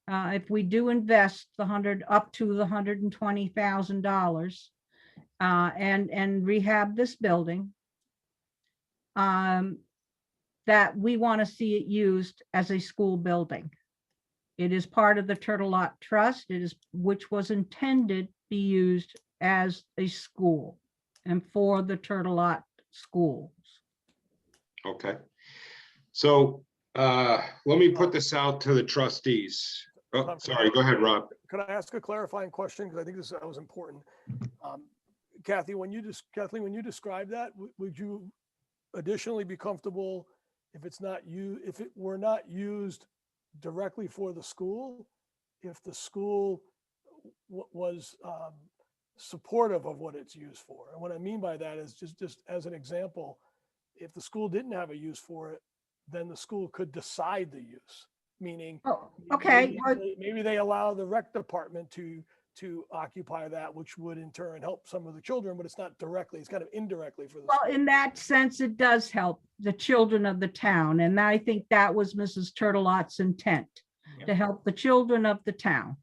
If we do invest up to the $120,000 and rehab this building, that we want to see it used as a school building. It is part of the Tourtellotte Trust, which was intended to be used as a school and for the Tourtellotte schools. Okay. So let me put this out to the trustees. Oh, sorry, go ahead, Rob. Could I ask a clarifying question? Because I think that was important. Kathy, when you describe that, would you additionally be comfortable if it were not used directly for the school, if the school was supportive of what it's used for? And what I mean by that is just as an example, if the school didn't have a use for it, then the school could decide the use, meaning, okay, maybe they allow the rec department to occupy that, which would in turn help some of the children, but it's not directly, it's kind of indirectly for the well, school. in that sense, it does help the children of the town. And I think that was Mrs. Tourtellotte's intent, to help the children of the town.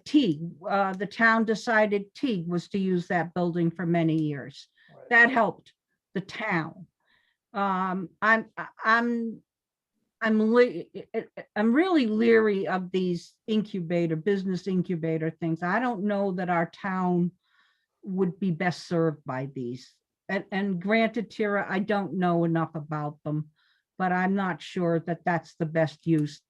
Teague, the town decided Teague was to use that building for many years. Right. That helped the town. I'm really leery of these business incubator things. I don't know that our town would be best served by these. And granted, Tira, I don't know enough about them, but I'm not sure that that's the best use,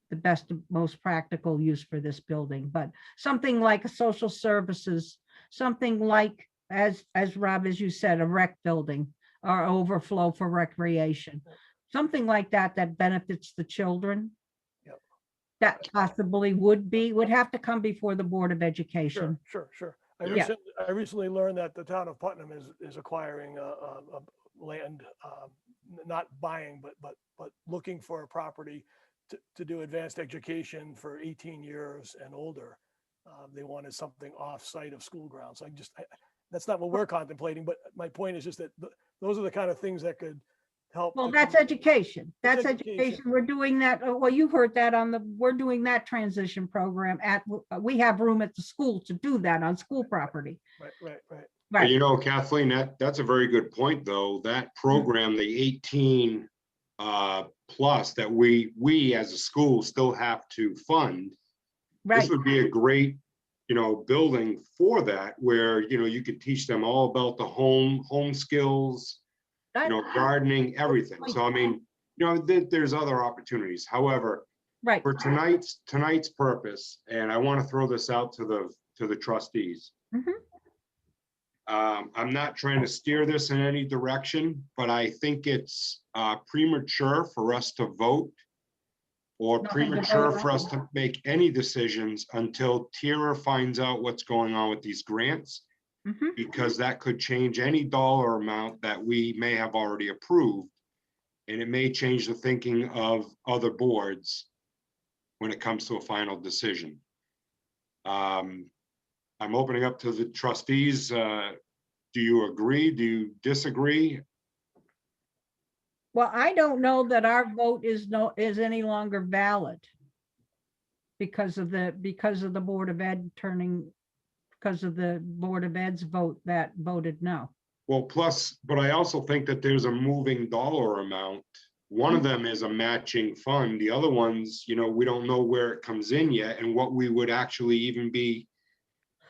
the best, most practical use for this building. But something like a social services, something like, as Rob, as you said, a rec building or overflow for recreation, something like that benefits the children. Yep. That possibly would have to come before the Board of Education. Sure. Yeah. I recently learned that the town of Putnam is acquiring a land, not buying, but looking for a property to do advanced education for 18 years and older. They wanted something off-site of school grounds. That's not what we're contemplating, but my point is just that those are the kind of things that could help. Well, to that's come- education. That's It's education. education. We're doing that. Well, you've heard that we're doing that transition program we have room at the school to do that on school property. Right. But you Right. know, Kathleen, that's a very good point, though. That program, the 18 plus that we as a school still have to fund. This Right. would be a great, building for that, where, you could teach them all about the home skills, gardening, everything. So, I mean, there's other opportunities. However, Right. for tonight's purpose, and I want to throw this out to the trustees. Mhm. I'm not trying to steer this in any direction, but I think it's premature for us to vote or Nothing to premature vote for us on. to make any decisions until Tira finds out what's going on with these grants, Mhm. because that could change any dollar amount that we may have already approved. And it may change the thinking of other boards when it comes to a final decision. I'm opening up to the trustees. Do you agree? Do you disagree? Well, I don't know that our vote is any longer valid because of the Board of Ed because of the Board of Ed's vote that voted no. Well, plus, but I also think that there's a moving dollar amount. One of them is a matching fund. The other ones, we don't know where it comes in yet and what we would actually even be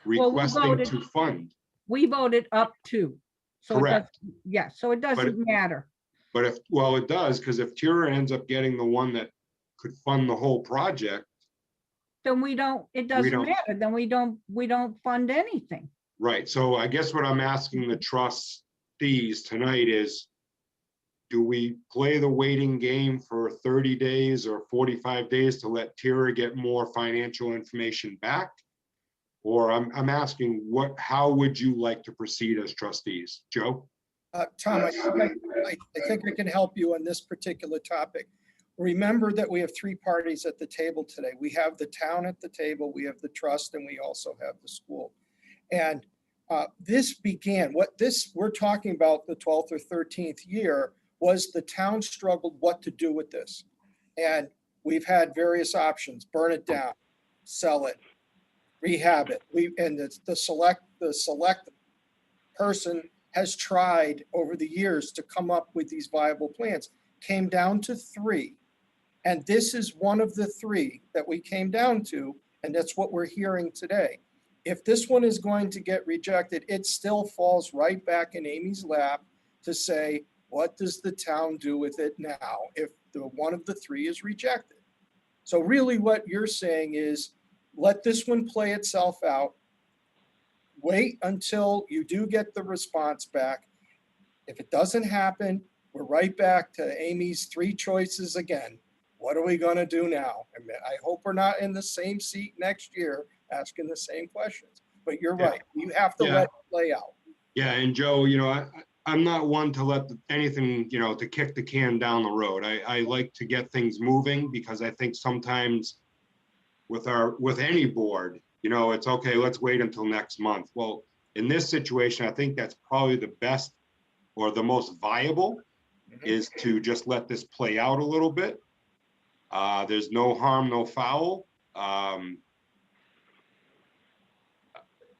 Well, we requesting voted- to fund. We voted up to. So it Correct. doesn't- Yeah, so it doesn't matter. But it does, because if Tira ends up getting the one that could fund the whole project, Then it doesn't don't- matter. Then we don't fund anything. right? So I guess what I'm asking the trustees tonight is, do we play the waiting game for 30 days or 45 days to let Tira get more financial information back? Or I'm asking, how would you like to proceed as trustees? Joe? Tom, I think I can help you on this particular topic. Remember that we have three parties at the table today. We have the town at the table, we have the trust, and we also have the school. And this began, we're talking about the 12th or 13th year, was the town struggled what to do with this. And we've had various options: burn it down, sell it, rehab it. The select person has tried over the years to come up with these viable plans. Came down to three. And this is one of the three that we came down to, and that's what we're hearing today. If this one is going to get rejected, it still falls right back in Amy's lap to say, what does the town do with it now if one of the three is rejected? So really what you're saying is, let this one play itself out. Wait until you do get the response back. If it doesn't happen, we're right back to Amy's three choices again. What are we going to do now? I hope we're not in the same seat next year asking the same questions. But you're right. You have to let it play out. Yeah, and Joe, I'm not one to let anything, to kick the can down the road. I like to get things moving, because I think sometimes with any board, it's okay, let's wait until next month. Well, in this situation, I think that's probably the best or the most viable is to just let this play out a little bit. There's no harm, no foul.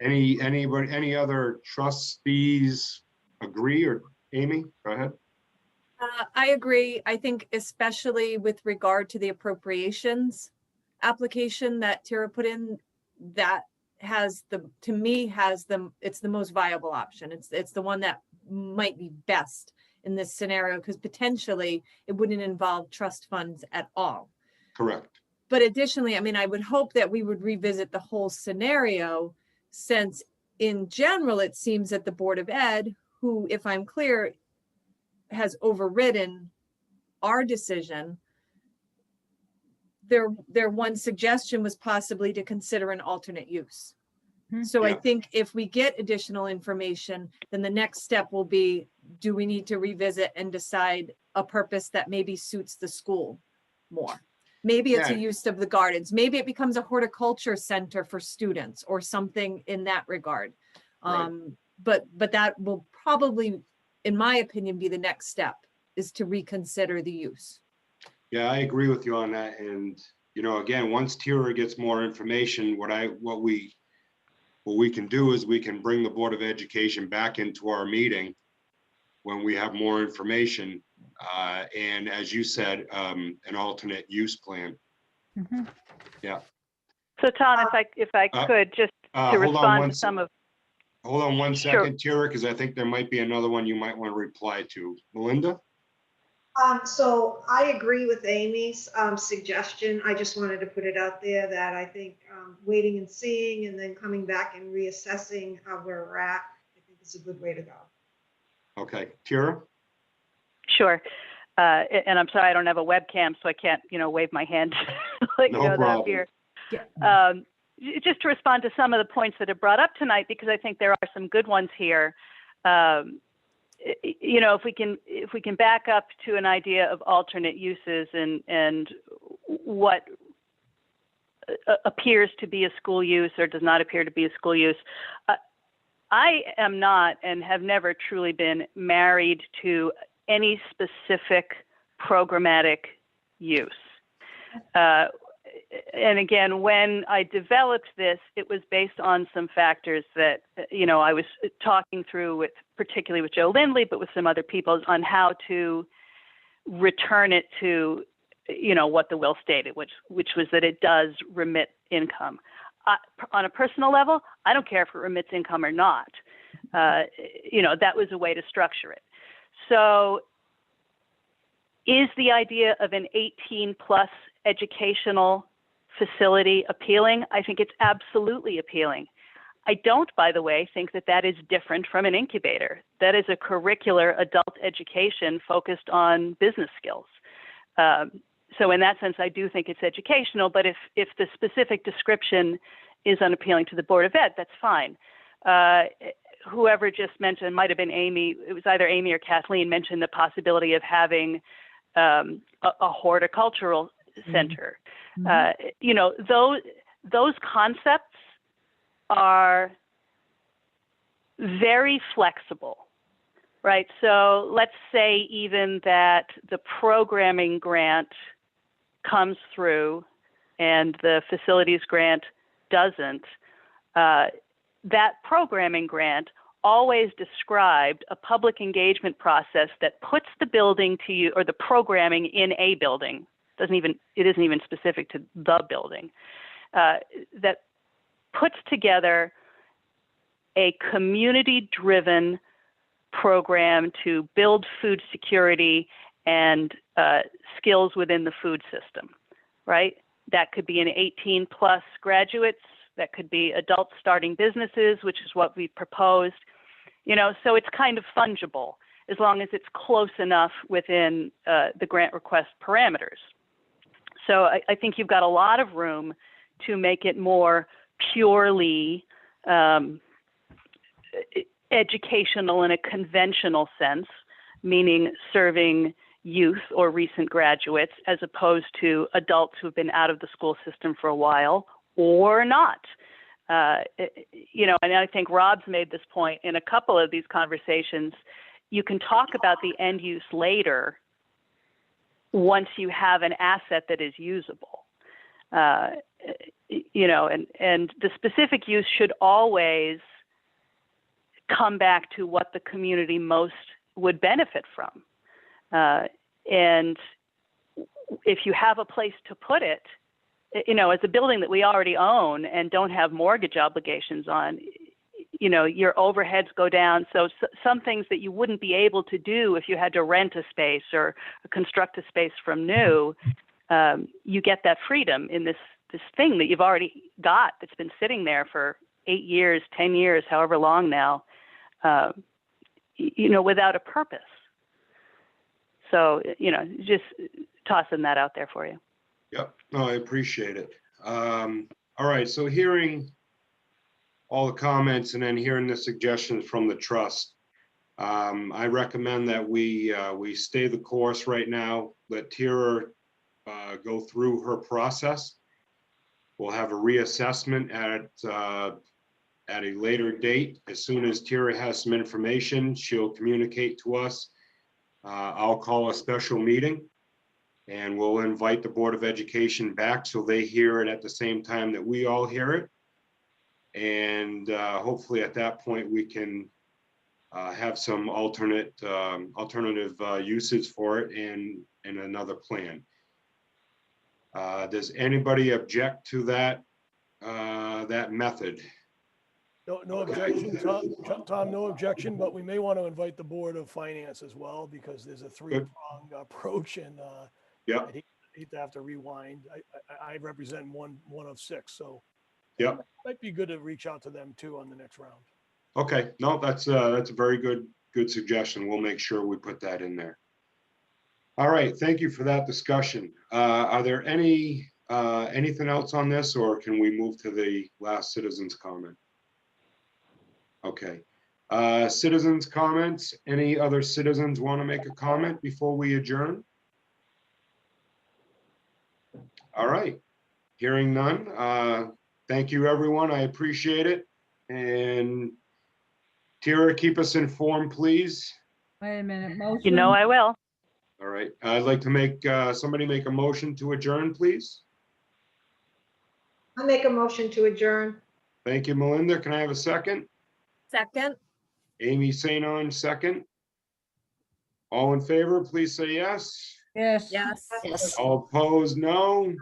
Any other trustees agree? Or Amy, go ahead. I agree. I think especially with regard to the appropriations application that Tara put in, that it's the most viable option. It's the one that might be best in this scenario, because potentially it wouldn't involve trust funds at all. Correct. But additionally, I would hope that we would revisit the whole scenario, since in general, it seems that the Board of Ed, who, if I'm clear, has overridden our decision, their one suggestion was possibly to consider an alternate use. So I think if we get additional information, then the next step will be, do we need to revisit and decide a purpose that maybe suits the school more? Maybe it's a use of the gardens. Maybe it becomes a horticulture center for students or something in that regard. Right. But that will probably, in my opinion, be the next step, is to reconsider the use. Yeah, I agree with you on that. And, you know, again, once Tira gets more information, what we can do is we can bring the Board of Education back into our meeting when we have more information. And as you said, an alternate use plan. Yeah. So Tom, if I could just to Hold on respond to some of. Hold on one Sure. second, Tira, because I think there might be another one you might want to reply to. Melinda? So I agree with Amy's suggestion. I just wanted to put it out there that I think waiting and seeing and then coming back and reassessing where we're at, I think is a good way to go. Okay, Tira? Sure. And I'm sorry, I don't have a webcam, so I can't, wave my hand to let you No know that I'm problem. here. Just to respond to some of the points that are brought up tonight, because I think there are some good ones here. If we can back up to an idea of alternate uses and what appears to be a school use or does not appear to be a school use. I am not and have never truly been married to any specific programmatic use. And again, when I developed this, it was based on some factors that, I was talking through particularly with Joe Lindley, but with some other people on how to return it to, what the will stated, which was that it does remit income. On a personal level, I don't care if it remits income or not. That was a way to structure it. So is the idea of an 18+ educational facility appealing? I think it's absolutely appealing. I don't, by the way, think that is different from an incubator. That is a curricular adult education focused on business skills. So in that sense, I do think it's educational, but if the specific description is unappealing to the Board of Ed, that's fine. Whoever just mentioned, might have been Amy, it was either Amy or Kathleen, mentioned the possibility of having a horticultural center. Those concepts are very flexible, right? So let's say even that the programming grant comes through and the facilities grant doesn't. That programming grant always described a public engagement process that puts the building to you, or the programming in a building. It isn't even specific to the building, that puts together a community-driven program to build food security and skills within the food system, right? That could be an 18+ graduates, that could be adults starting businesses, which is what we proposed. So it's kind of fungible as long as it's close enough within the grant request parameters. So I think you've got a lot of room to make it more purely educational in a conventional sense, meaning serving youth or recent graduates, as opposed to adults who've been out of the school system for a while or not. And I think Rob's made this point in a couple of these conversations. You can talk about the end use later once you have an asset that is usable. And the specific use should always come back to what the community most would benefit from. And if you have a place to put it, as a building that we already own and don't have mortgage obligations on, your overheads go down. So some things that you wouldn't be able to do if you had to rent a space or construct a space from new, you get that freedom in this thing that you've already got that's been sitting there for 8 years, 10 years, however long now, without a purpose. So, just tossing that out there for you. Yep, no, I appreciate it. All right, so hearing all the comments and then hearing the suggestions from the trust, I recommend that we stay the course right now. Let Tira go through her process. We'll have a reassessment at a later date. As soon as Tira has some information, she'll communicate to us. I'll call a special meeting and we'll invite the Board of Education back so they hear it at the same time that we all hear it. And hopefully at that point, we can have some alternative uses for it and another plan. Does anybody object to that, that method? No objection, Tom, no objection, but we may want to invite the Board of Finance as well, because there's a three-pronged approach and Yeah, I hate to have to rewind. I represent one of six, so yeah. might be good to reach out to them too on the next round. Okay, no, that's a very good suggestion. We'll make sure we put that in there. All right, thank you for that discussion. Are there anything else on this, or can we move to the last citizens comment? Okay, citizens comments. Any other citizens want to make a comment before we adjourn? All right, hearing none. Thank you, everyone. I appreciate it. And Tara, keep us informed, please. Wait a minute, motion. You know I will. All right, I'd like to make, somebody make a motion to adjourn, please. I'll make a motion to adjourn. Thank you, Melinda. Can I have a second? Second, Amy St. Ange, second. All in favor, please say yes. Yes. yes. Yes. All opposed, no.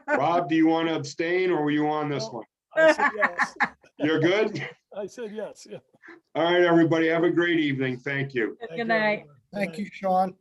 Rob, do you want to abstain or were you on this one? I said yes. You're good? I said yes, yeah. All right, everybody, have a great evening. Thank you. Thank Good you, night. everyone. Good Thank night. you, Sean.